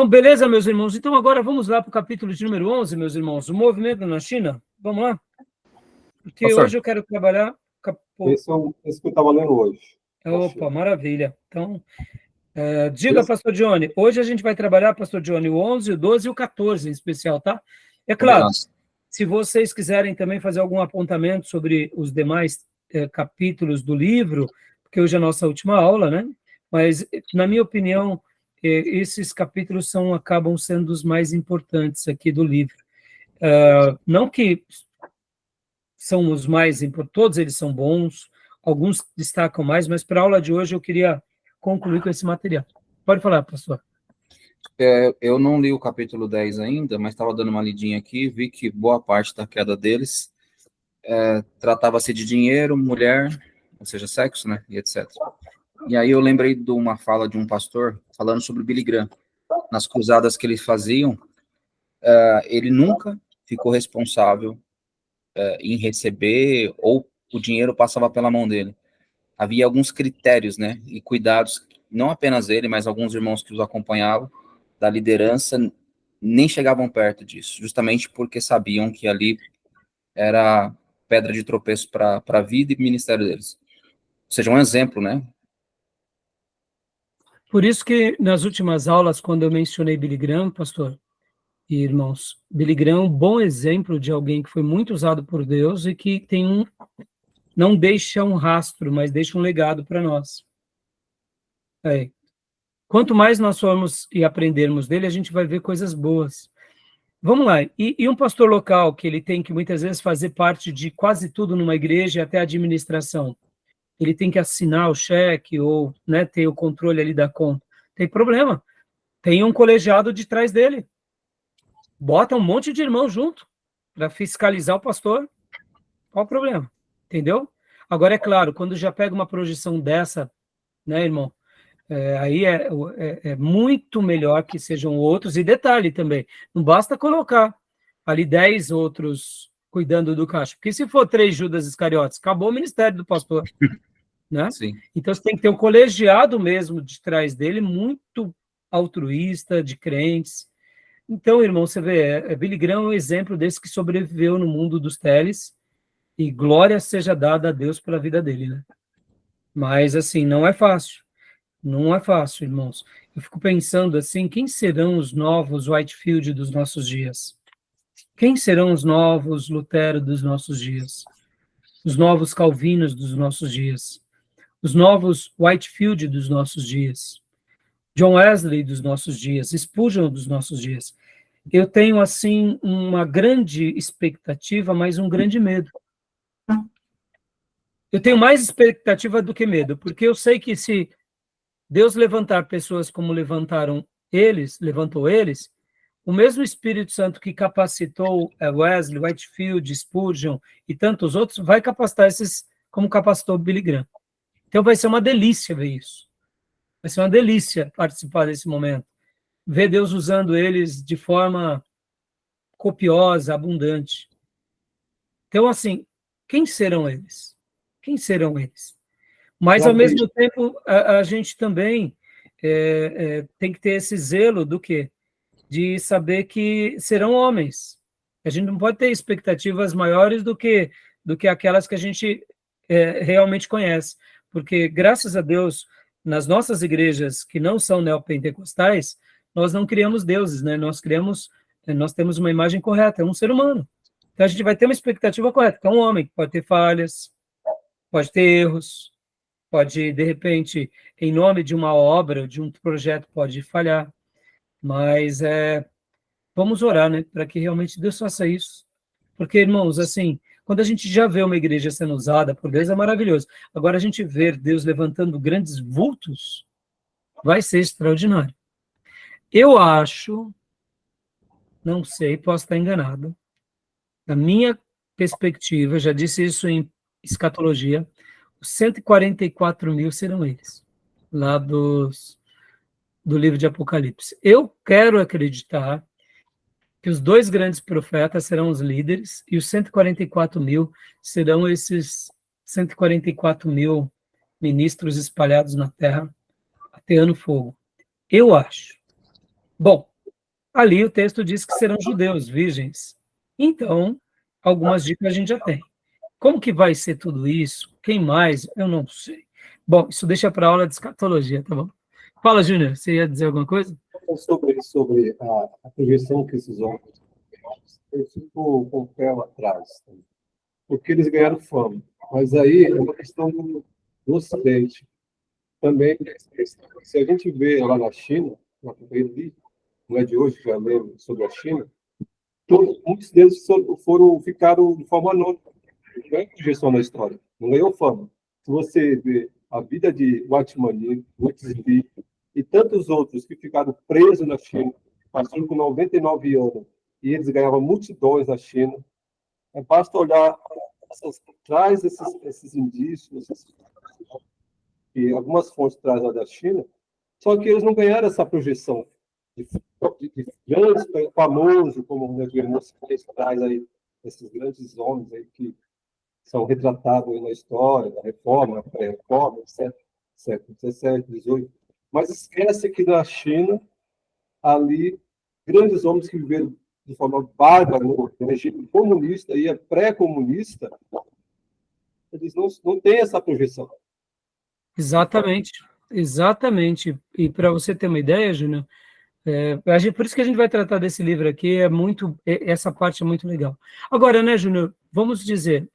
Speaker 1: beleza, meus irmãos? Então, agora vamos lá para o capítulo de número 11, meus irmãos, o movimento na China. Vamos lá? Porque
Speaker 3: Pastor,
Speaker 1: hoje eu quero trabalhar...
Speaker 2: Esse que eu estava lendo hoje.
Speaker 1: Opa, maravilha. Então, diga, pastor Johnny, hoje a gente vai trabalhar, pastor Johnny, o 11, o 12 e o 14 em especial, tá? É claro, Se vocês quiserem também fazer algum apontamento sobre os demais capítulos do livro, porque hoje é a nossa última aula, né? Mas, na minha opinião, esses capítulos acabam sendo os mais importantes aqui do livro. Não que são os mais importantes, todos eles são bons, alguns destacam mais, mas para a aula de hoje eu queria concluir com esse material. Pode falar, pastor.
Speaker 3: Eu não li o capítulo 10 ainda, mas estava dando uma lidinha aqui, vi que boa parte da queda deles tratava-se de dinheiro, mulher, ou seja, sexo, né, e etc. E aí eu lembrei de uma fala de um pastor falando sobre Billy Graham. Nas cruzadas que eles faziam, ele nunca ficou responsável em receber, ou o dinheiro passava pela mão dele. Havia alguns critérios, né, e cuidados, não apenas ele, mas alguns irmãos que os acompanhavam, da liderança, nem chegavam perto disso, justamente porque sabiam que ali era pedra de tropeço para a vida e ministério deles. Ou seja, um exemplo, né?
Speaker 1: Por isso que nas últimas aulas, quando eu mencionei Billy Graham, pastor e irmãos, Billy Graham é um bom exemplo de alguém que foi muito usado por Deus e que não deixa um rastro, mas deixa um legado para nós. Quanto mais nós formos e aprendermos dele, a gente vai ver coisas boas. Vamos lá. E um pastor local, que ele tem que muitas vezes fazer parte de quase tudo numa igreja, até a administração, ele tem que assinar o cheque ou, né, ter o controle ali da conta. Tem problema. Tem um colegiado de trás dele. Bota um monte de irmão junto para fiscalizar o pastor. Qual o problema? Entendeu? Agora, é claro, quando já pega uma projeção dessa, né, irmão, aí é muito melhor que sejam outros. E detalhe também, não basta colocar ali 10 outros cuidando do caixa, porque se for 3 Judas Iscariotes, acabou o ministério do pastor. Né?
Speaker 3: Sim.
Speaker 1: Então, você tem que ter um colegiado mesmo de trás dele, muito altruísta, de crentes. Então, irmão, você vê, Billy Graham é um exemplo desse que sobreviveu no mundo dos teles, e glória seja dada a Deus pela vida dele, né? Mas, assim, não é fácil. Não é fácil, irmãos. Eu fico pensando, assim, quem serão os novos Whitefield dos nossos dias? Quem serão os novos Lutero dos nossos dias? Os novos Calvinos dos nossos dias? Os novos Whitefield dos nossos dias, John Wesley dos nossos dias, Spurgeon dos nossos dias. Eu tenho, assim, uma grande expectativa, mas um grande medo. Eu tenho mais expectativa do que medo, porque eu sei que se Deus levantar pessoas como levantou eles, o mesmo Espírito Santo que capacitou Wesley, Whitefield, Spurgeon e tantos outros, vai capacitar esses como capacitou Billy Graham. Então vai ser uma delícia ver isso. Vai ser uma delícia participar desse momento. Ver Deus usando eles de forma copiosa, abundante. Então, assim, quem serão eles? Quem serão eles? Mas, ao mesmo tempo, a gente também tem que ter esse zelo do quê? De saber que serão homens. A gente não pode ter expectativas maiores do que aquelas que a gente realmente conhece. Porque, graças a Deus, nas nossas igrejas que não são neopentecostais, nós não criamos deuses, né? Nós temos uma imagem correta, é um ser humano. Então, a gente vai ter uma expectativa correta, que é um homem que pode ter falhas, pode ter erros, pode, de repente, em nome de uma obra, de um projeto, pode falhar. Mas vamos orar, né? Para que realmente Deus faça isso. Porque, irmãos, assim, quando a gente já vê uma igreja sendo usada por Deus, é maravilhoso. Agora, a gente ver Deus levantando grandes vultos, vai ser extraordinário. Eu acho, não sei, posso estar enganado, na minha perspectiva, já disse isso em escatologia, os 144 mil serão eles, lá do livro de Apocalipse. Eu quero acreditar que os 2 grandes profetas serão os líderes e os 144 mil serão esses 144 mil ministros espalhados na terra, ateando fogo. Eu acho. Bom, ali o texto diz que serão judeus, virgens. Então, algumas dicas a gente já tem. Como que vai ser tudo isso? Quem mais? Eu não sei. Bom, isso deixa para a aula de escatologia, tá bom? Fala, Júnior, você ia dizer alguma coisa?
Speaker 2: Sobre a projeção que esses homens eu fico com o pé atrás, porque eles ganharam fama. Mas aí é uma questão do Ocidente. Também, se a gente vê lá na China, na ali, não é de hoje, já lembro sobre a China, muitos deles ficaram de forma anônima. Não ganhou projeção na história, não ganhou fama. Se você vê a vida de Watchman, Wuxi e tantos outros que ficaram presos na China, passaram com 99 anos, e eles ganhavam multidões na China, basta olhar traz esses indícios, que algumas fontes trazem lá da China, só que eles não ganharam essa projeção de grandes, famoso, como o Guilherme traz aí, esses grandes homens aí que são retratados aí na história, da reforma, pré-reforma, etc., século XVII, XVIII. Mas esquece que na China, ali, grandes homens que viveram de forma bárbara no regime comunista e pré-comunista, eles não têm essa projeção.
Speaker 1: Exatamente, exatamente. E para você ter uma ideia, Júnior, por isso que a gente vai tratar desse livro aqui, essa parte é muito legal. Agora, né, Júnior, vamos dizer,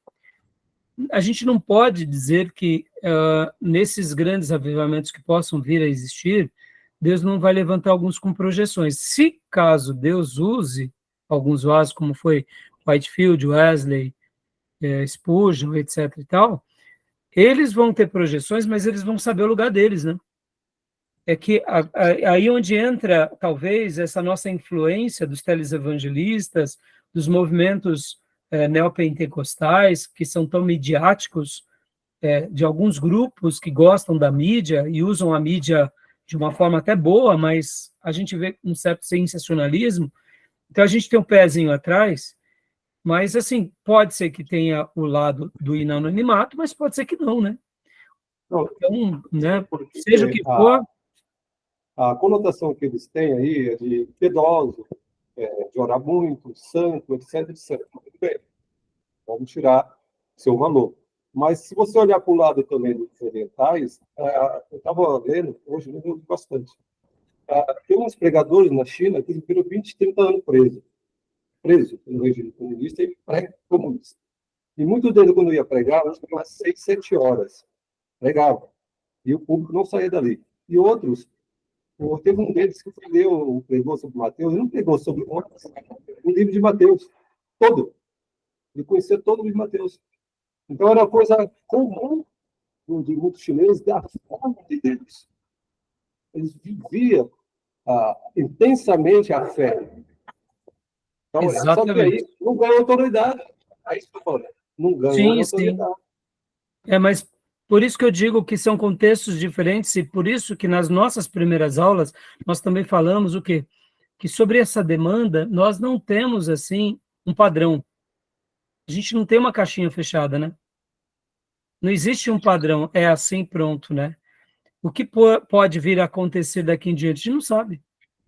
Speaker 1: a gente não pode dizer que nesses grandes avivamentos que possam vir a existir, Deus não vai levantar alguns com projeções. Se caso Deus use alguns vasos, como foi Whitefield, Wesley, Spurgeon, etc. e tal, eles vão ter projeções, mas eles vão saber o lugar deles, né? É que aí onde entra, talvez, essa nossa influência dos televangelistas, dos movimentos neopentecostais, que são tão midiáticos, de alguns grupos que gostam da mídia e usam a mídia de uma forma até boa, mas a gente vê um certo sensacionalismo. Então, a gente tem um pezinho atrás, mas, assim, pode ser que tenha o lado do anonimato, mas pode ser que não, né?
Speaker 2: Não,
Speaker 1: então, né, seja o que for...
Speaker 2: A conotação que eles têm aí é de piedoso, de orar muito, santo, etc, etc. Tudo bem, vamos tirar seu valor. Mas se você olhar para o lado também dos orientais, eu estava lendo, hoje eu li bastante, tem uns pregadores na China que viram 20, 30 anos preso no regime comunista e pré-comunista. E muitos deles, quando ia pregar, eles ficavam 6, 7 horas. Pregavam. E o público não saía dali. E outros, teve um deles que pregou sobre Mateus, ele não pregou sobre o livro de Mateus, todo. Ele conhecia todo o livro de Mateus. Então, era uma coisa comum de muitos chineses da forma de Deus. Eles viviam intensamente a fé. Então, só que aí não ganha autoridade. É isso que eu falo. Não ganha autoridade.
Speaker 1: Mas por isso que eu digo que são contextos diferentes e por isso que nas nossas primeiras aulas nós também falamos o quê? Que sobre essa demanda nós não temos, assim, um padrão. A gente não tem uma caixinha fechada, né? Não existe um padrão, é assim, pronto, né? O que pode vir a acontecer daqui em diante, a gente não sabe,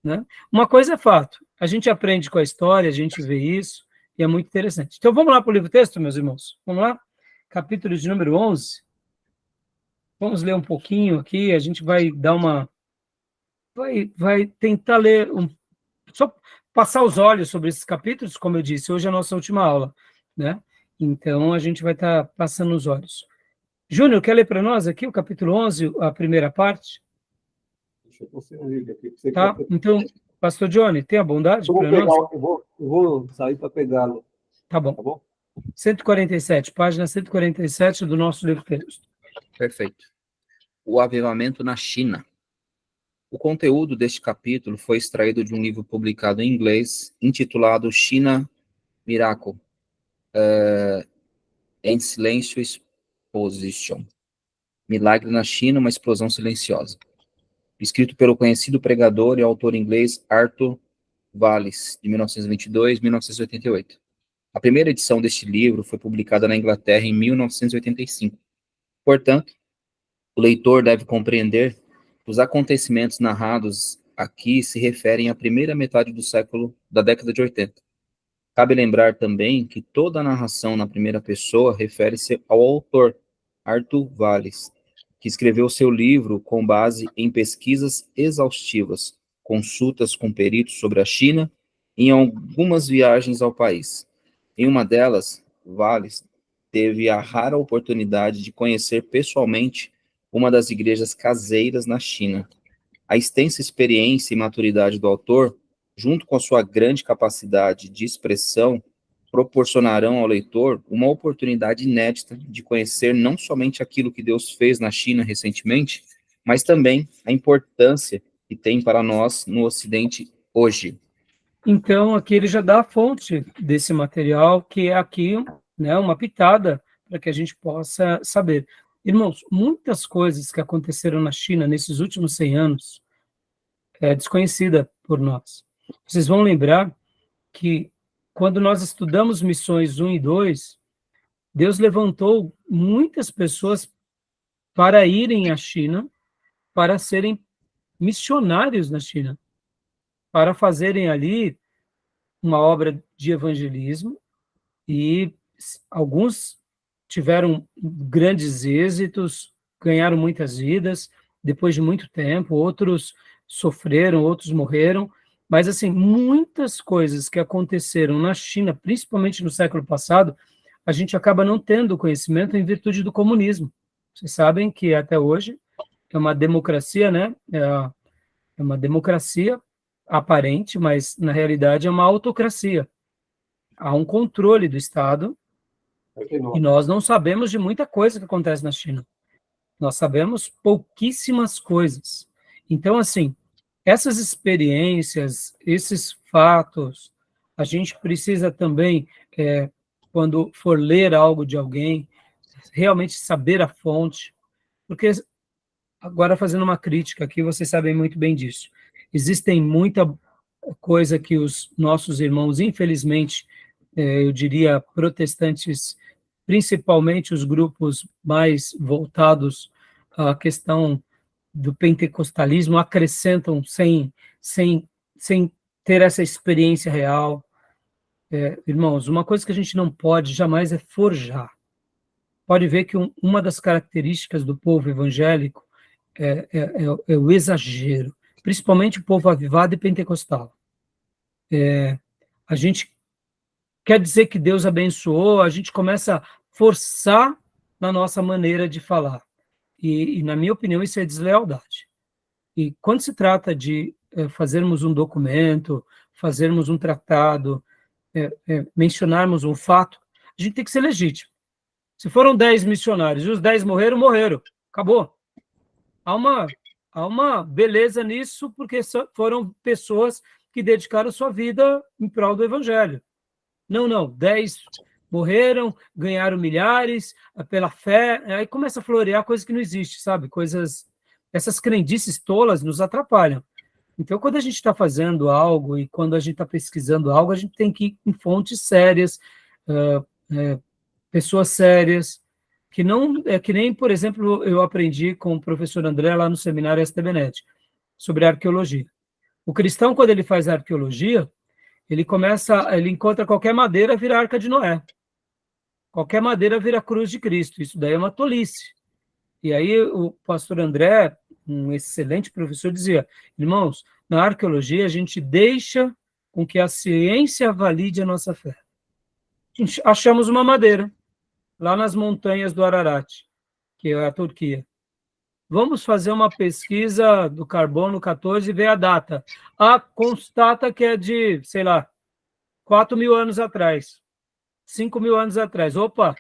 Speaker 1: né? Uma coisa é fato, a gente aprende com a história, a gente vê isso, e é muito interessante. Então, vamos lá para o livro-texto, meus irmãos? Vamos lá? Capítulo de número 11. Vamos ler um pouquinho aqui, a gente vai dar uma... Vai tentar ler, só passar os olhos sobre esses capítulos, como eu disse, hoje é a nossa última aula, né? Então, a gente vai estar passando os olhos. Júnior, quer ler para nós aqui o capítulo 11, a primeira parte?
Speaker 2: Deixa eu conseguir um livro aqui.
Speaker 1: Tá, então, pastor Johnny, tenha bondade para nós.
Speaker 2: Eu vou sair para pegá-lo.
Speaker 1: Tá bom.
Speaker 2: Tá bom?
Speaker 1: 147, página 147 do nosso livro-texto.
Speaker 3: Perfeito. O avivamento na China. O conteúdo deste capítulo foi extraído de um livro publicado em inglês, intitulado China Miracle, em Silêncio Exposition. Milagre na China, uma explosão silenciosa. Escrito pelo conhecido pregador e autor inglês Arthur Wallis, de 1922 a 1988. A primeira edição deste livro foi publicada na Inglaterra em 1985. Portanto, o leitor deve compreender que os acontecimentos narrados aqui se referem à primeira metade do século da década de 80. Cabe lembrar também que toda a narração na primeira pessoa refere-se ao autor, Arthur Wallis, que escreveu seu livro com base em pesquisas exaustivas, consultas com peritos sobre a China em algumas viagens ao país. Em uma delas, Valles teve a rara oportunidade de conhecer pessoalmente uma das igrejas caseiras na China. A extensa experiência e maturidade do autor, junto com a sua grande capacidade de expressão, proporcionarão ao leitor uma oportunidade inédita de conhecer não somente aquilo que Deus fez na China recentemente, mas também a importância que tem para nós no Ocidente hoje.
Speaker 1: Então, aqui ele já dá a fonte desse material, que é aqui, né, uma pitada, para que a gente possa saber. Irmãos, muitas coisas que aconteceram na China nesses últimos 100 anos é desconhecida por nós. Vocês vão lembrar que, quando nós estudamos missões 1 e 2, Deus levantou muitas pessoas para irem à China, para serem missionários na China, para fazerem ali uma obra de evangelismo, e alguns tiveram grandes êxitos, ganharam muitas vidas depois de muito tempo, outros sofreram, outros morreram, mas assim, muitas coisas que aconteceram na China, principalmente no século passado, a gente acaba não tendo conhecimento em virtude do comunismo. Vocês sabem que até hoje é uma democracia, né? É uma democracia aparente, mas na realidade é uma autocracia. Há um controle do Estado e nós não sabemos de muita coisa que acontece na China. Nós sabemos pouquíssimas coisas. Então, assim, essas experiências, esses fatos, a gente precisa também, quando for ler algo de alguém, realmente saber a fonte, porque, agora fazendo uma crítica aqui, vocês sabem muito bem disso. Existem muita coisa que os nossos irmãos, infelizmente, eu diria protestantes, principalmente os grupos mais voltados à questão do pentecostalismo, acrescentam sem ter essa experiência real. Irmãos, uma coisa que a gente não pode jamais é forjar. Pode ver que uma das características do povo evangélico é o exagero, principalmente o povo avivado e pentecostal. A gente quer dizer que Deus abençoou, a gente começa a forçar na nossa maneira de falar. E na minha opinião, isso é deslealdade. E quando se trata de fazermos um documento, fazermos um tratado, mencionarmos um fato, a gente tem que ser legítimo. Se foram 10 missionários e os 10 morreram, morreram. Acabou. Há uma beleza nisso, porque foram pessoas que dedicaram sua vida em prol do evangelho. Não, 10 morreram, ganharam milhares pela fé, aí começa a florear coisa que não existe, sabe? Essas crendices tolas nos atrapalham. Então, quando a gente está fazendo algo e quando a gente está pesquisando algo, a gente tem que ir em fontes sérias, pessoas sérias, que não é que nem, por exemplo, eu aprendi com o professor André lá no seminário STBnet, sobre arqueologia. O cristão, quando ele faz arqueologia, ele encontra qualquer madeira, vira Arca de Noé. Qualquer madeira vira Cruz de Cristo. Isso daí é uma tolice. E aí o pastor André, um excelente professor, dizia: irmãos, na arqueologia a gente deixa com que a ciência valide a nossa fé. Achamos uma madeira lá nas montanhas do Ararat, que é a Turquia. Vamos fazer uma pesquisa do carbono 14 e ver a data. Constata que é de, sei lá, 4.000 anos atrás, 5.000 anos atrás. Opa,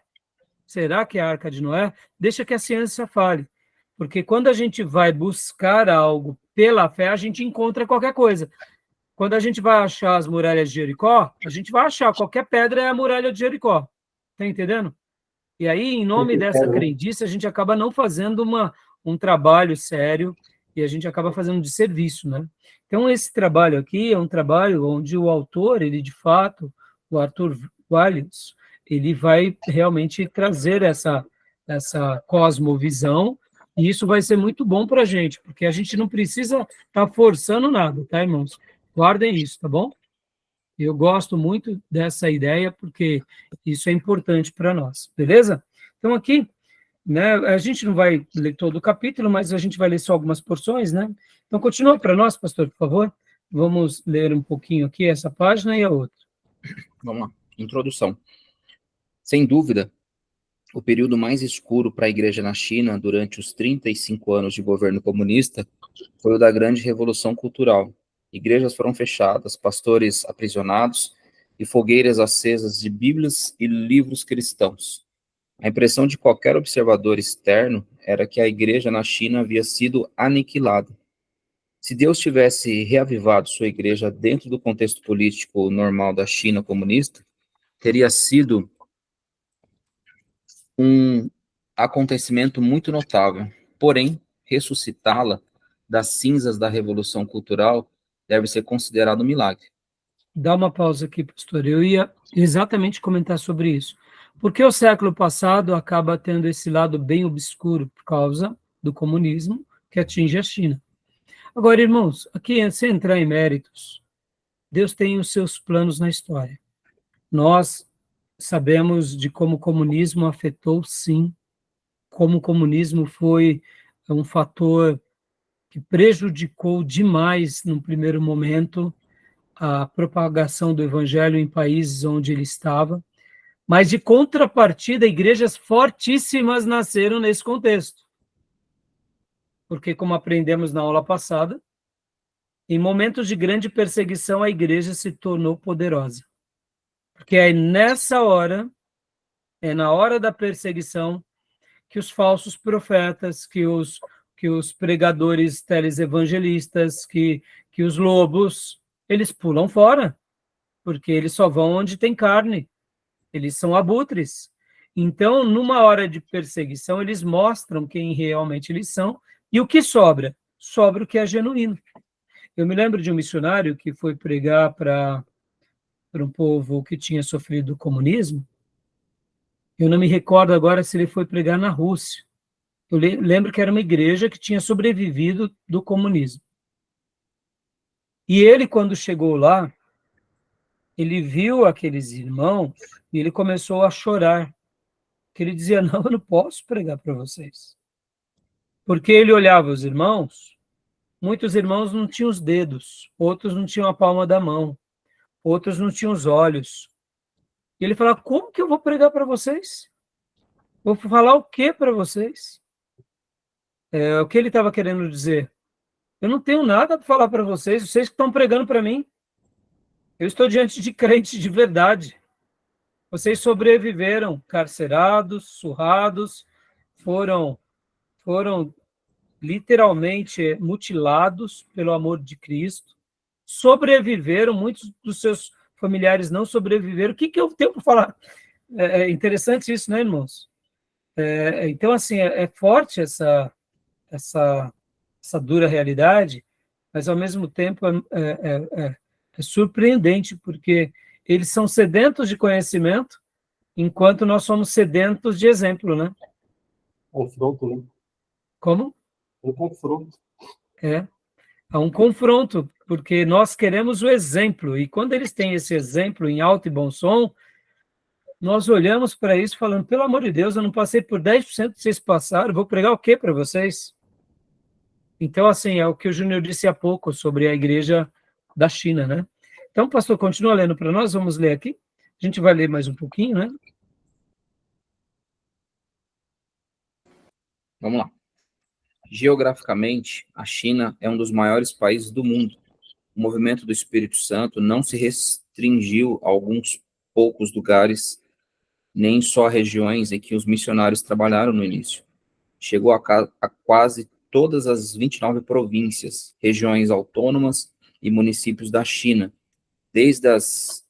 Speaker 1: será que é a Arca de Noé? Deixa que a ciência fale. Porque quando a gente vai buscar algo pela fé, a gente encontra qualquer coisa. Quando a gente vai achar as muralhas de Jericó, a gente vai achar qualquer pedra é a muralha de Jericó. Tá entendendo? E aí, em nome dessa crendice, a gente acaba não fazendo um trabalho sério e a gente acaba fazendo de serviço, né? Então, esse trabalho aqui é um trabalho onde o autor, ele de fato, o Arthur Wallis, ele vai realmente trazer essa cosmovisão, e isso vai ser muito bom para a gente, porque a gente não precisa estar forçando nada, tá, irmãos? Guardem isso, tá bom? Eu gosto muito dessa ideia, porque isso é importante para nós, beleza? Então, aqui, né, a gente não vai ler todo o capítulo, mas a gente vai ler só algumas porções, né? Então, continua para nós, pastor, por favor. Vamos ler um pouquinho aqui essa página e a outra.
Speaker 3: Vamos lá. Introdução. Sem dúvida, o período mais escuro para a igreja na China durante os 35 anos de governo comunista foi o da grande revolução cultural. Igrejas foram fechadas, pastores aprisionados e fogueiras acesas de bíblias e livros cristãos. A impressão de qualquer observador externo era que a igreja na China havia sido aniquilada. Se Deus tivesse reavivado sua igreja dentro do contexto político normal da China comunista, teria sido um acontecimento muito notável. Porém, ressuscitá-la das cinzas da Revolução Cultural deve ser considerado um milagre.
Speaker 1: Dá uma pausa aqui, pastor. Eu ia exatamente comentar sobre isso. Porque o século passado acaba tendo esse lado bem obscuro por causa do comunismo que atinge a China. Agora, irmãos, aqui, sem entrar em méritos, Deus tem os seus planos na história. Nós sabemos de como o comunismo afetou, sim, como o comunismo foi um fator que prejudicou demais, no primeiro momento, a propagação do evangelho em países onde ele estava, mas, de contrapartida, igrejas fortíssimas nasceram nesse contexto. Porque, como aprendemos na aula passada, em momentos de grande perseguição, a igreja se tornou poderosa. Porque é nessa hora, é na hora da perseguição, que os falsos profetas, que os pregadores televangelistas, que os lobos, eles pulam fora, porque eles só vão onde tem carne, eles são abutres. Então, numa hora de perseguição, eles mostram quem realmente eles são, e o que sobra? Sobra o que é genuíno. Eu me lembro de um missionário que foi pregar para um povo que tinha sofrido o comunismo. Eu não me recordo agora se ele foi pregar na Rússia. Eu lembro que era uma igreja que tinha sobrevivido do comunismo. E ele, quando chegou lá, ele viu aqueles irmãos e ele começou a chorar. Que ele dizia, não, eu não posso pregar para vocês. Porque ele olhava os irmãos, muitos irmãos não tinham os dedos, outros não tinham a palma da mão, outros não tinham os olhos. E ele falava, como que eu vou pregar para vocês? Vou falar o que para vocês? O que ele estava querendo dizer? Eu não tenho nada para falar para vocês, vocês que estão pregando para mim. Eu estou diante de crentes de verdade. Vocês sobreviveram, carcerados, surrados, foram literalmente mutilados pelo amor de Cristo, sobreviveram, muitos dos seus familiares não sobreviveram. O que eu tenho para falar? É interessante isso, né, irmãos? Então, assim, é forte essa dura realidade, mas, ao mesmo tempo, é surpreendente, porque eles são sedentos de conhecimento, enquanto nós somos sedentos de exemplo, né?
Speaker 2: Confronto, né?
Speaker 1: Como?
Speaker 2: Um confronto.
Speaker 1: Há um confronto, porque nós queremos o exemplo, e quando eles têm esse exemplo em alto e bom som, nós olhamos para isso falando, pelo amor de Deus, eu não passei por 10% que vocês passaram, vou pregar o quê para vocês? Então, assim, é o que o Júnior disse há pouco sobre a igreja da China, né? Então, pastor, continua lendo para nós, vamos ler aqui. A gente vai ler mais um pouquinho, né?
Speaker 3: Vamos lá. Geograficamente, a China é um dos maiores países do mundo. O movimento do Espírito Santo não se restringiu a alguns poucos lugares, nem só a regiões em que os missionários trabalharam no início. Chegou a quase todas as 29 províncias, regiões autônomas e municípios da China, desde as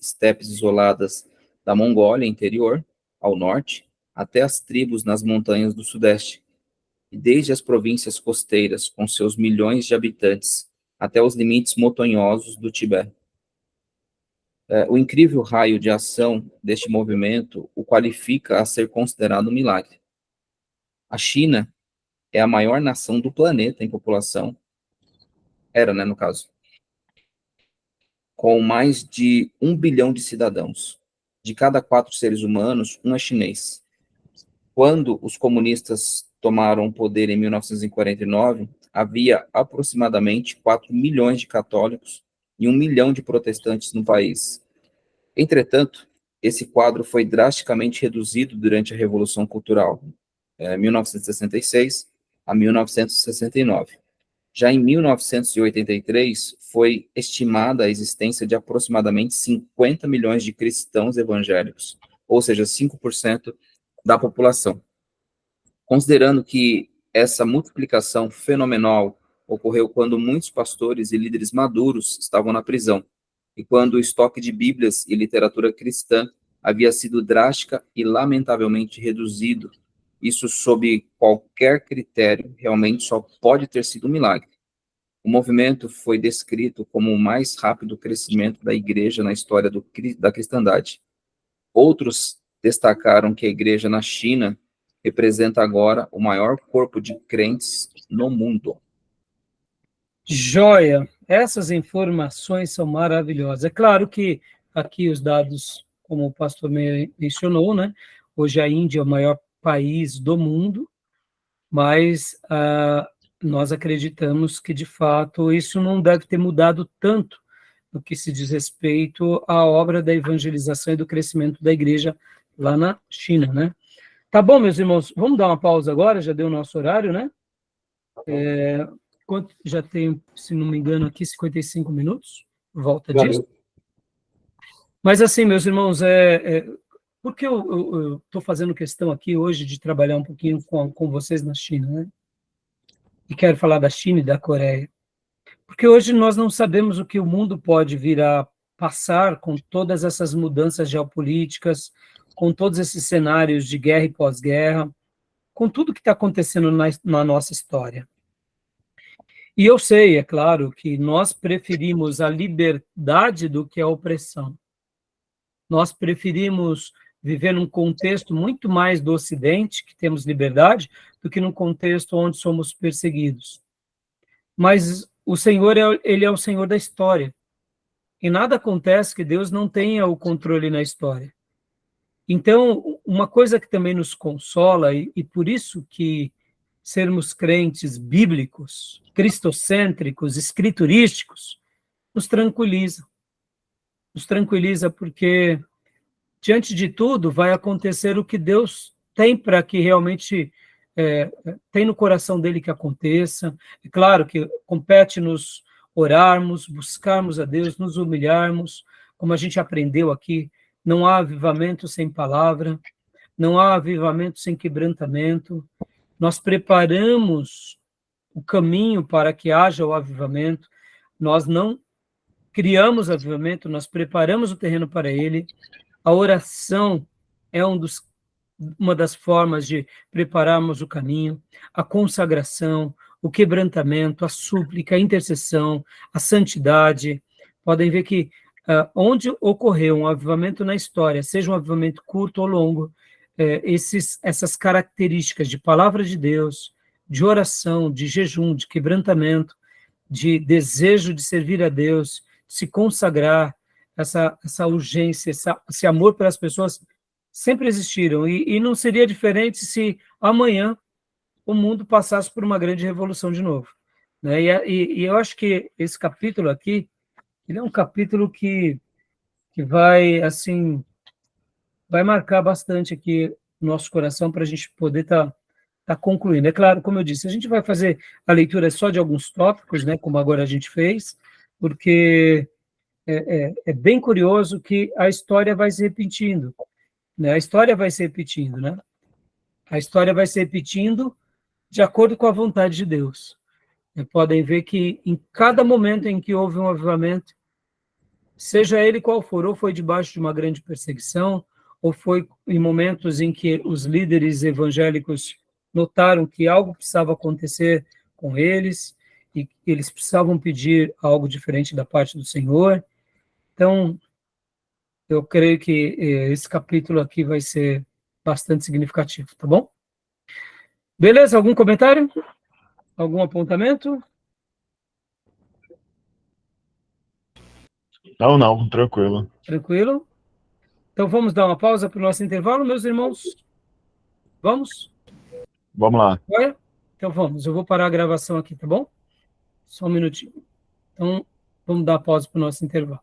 Speaker 3: estepes isoladas da Mongólia interior, ao norte, até as tribos nas montanhas do sudeste, e desde as províncias costeiras, com seus milhões de habitantes, até os limites montanhosos do Tibete. O incrível raio de ação deste movimento o qualifica a ser considerado um milagre. A China é a maior nação do planeta em população, era, né, no caso, com mais de 1 bilhão de cidadãos. De cada 4 seres humanos, um é chinês. Quando os comunistas tomaram o poder em 1949, havia aproximadamente 4 milhões de católicos e 1 milhão de protestantes no país. Entretanto, esse quadro foi drasticamente reduzido durante a Revolução Cultural, 1966 a 1969. Já em 1983, foi estimada a existência de aproximadamente 50 milhões de cristãos evangélicos, ou seja, 5% da população. Considerando que essa multiplicação fenomenal ocorreu quando muitos pastores e líderes maduros estavam na prisão, e quando o estoque de Bíblias e literatura cristã havia sido drástica e lamentavelmente reduzido, isso sob qualquer critério, realmente só pode ter sido um milagre. O movimento foi descrito como o mais rápido crescimento da igreja na história da cristandade. Outros destacaram que a igreja na China representa agora o maior corpo de crentes no mundo.
Speaker 1: Joia! Essas informações são maravilhosas. É claro que aqui os dados, como o pastor mencionou, né? Hoje a Índia é o maior país do mundo, mas nós acreditamos que, de fato, isso não deve ter mudado tanto no que se diz respeito à obra da evangelização e do crescimento da igreja lá na China, né? Tá bom, meus irmãos, vamos dar uma pausa agora, já deu o nosso horário, né? Já tem, se não me engano, aqui 55 minutos, volta disso. Mas assim, meus irmãos, porque eu estou fazendo questão aqui hoje de trabalhar um pouquinho com vocês na China, né? E quero falar da China e da Coreia. Porque hoje nós não sabemos o que o mundo pode vir a passar com todas essas mudanças geopolíticas, com todos esses cenários de guerra e pós-guerra, com tudo que está acontecendo na nossa história. E eu sei, é claro, que nós preferimos a liberdade do que a opressão. Nós preferimos viver num contexto muito mais do Ocidente, que temos liberdade, do que num contexto onde somos perseguidos. Mas o Senhor, ele é o Senhor da história. E nada acontece que Deus não tenha o controle na história. Então, uma coisa que também nos consola, e por isso que sermos crentes bíblicos, cristocêntricos, escriturísticos, nos tranquiliza. Nos tranquiliza porque, diante de tudo, vai acontecer o que Deus tem para que realmente tem no coração dele que aconteça. É claro que compete-nos orarmos, buscarmos a Deus, nos humilharmos, como a gente aprendeu aqui, não há avivamento sem palavra, não há avivamento sem quebrantamento. Nós preparamos o caminho para que haja o avivamento, nós não criamos avivamento, nós preparamos o terreno para ele. A oração é uma das formas de prepararmos o caminho, a consagração, o quebrantamento, a súplica, a intercessão, a santidade. Podem ver que onde ocorreu um avivamento na história, seja um avivamento curto ou longo, essas características de palavra de Deus, de oração, de jejum, de quebrantamento, de desejo de servir a Deus, de se consagrar, essa urgência, esse amor pelas pessoas sempre existiram. E não seria diferente se amanhã o mundo passasse por uma grande revolução de novo, né? E eu acho que esse capítulo aqui, ele é um capítulo que vai, assim, vai marcar bastante aqui o nosso coração para a gente poder estar concluindo. É claro, como eu disse, a gente vai fazer a leitura só de alguns tópicos, né, como agora a gente fez, porque é bem curioso que a história vai se repetindo, né? A história vai se repetindo, né? A história vai se repetindo de acordo com a vontade de Deus. Podem ver que em cada momento em que houve um avivamento, seja ele qual for, ou foi debaixo de uma grande perseguição, ou foi em momentos em que os líderes evangélicos notaram que algo precisava acontecer com eles, e eles precisavam pedir algo diferente da parte do Senhor. Então, eu creio que esse capítulo aqui vai ser bastante significativo, tá bom? Beleza? Algum comentário? Algum apontamento?
Speaker 5: Não, tranquilo.
Speaker 1: Tranquilo? Então vamos dar uma pausa para o nosso intervalo, meus irmãos? Vamos?
Speaker 5: Vamos lá.
Speaker 1: Olha, então vamos, eu vou parar a gravação aqui, tá bom? Só um minutinho. Então, vamos dar pausa para o nosso intervalo.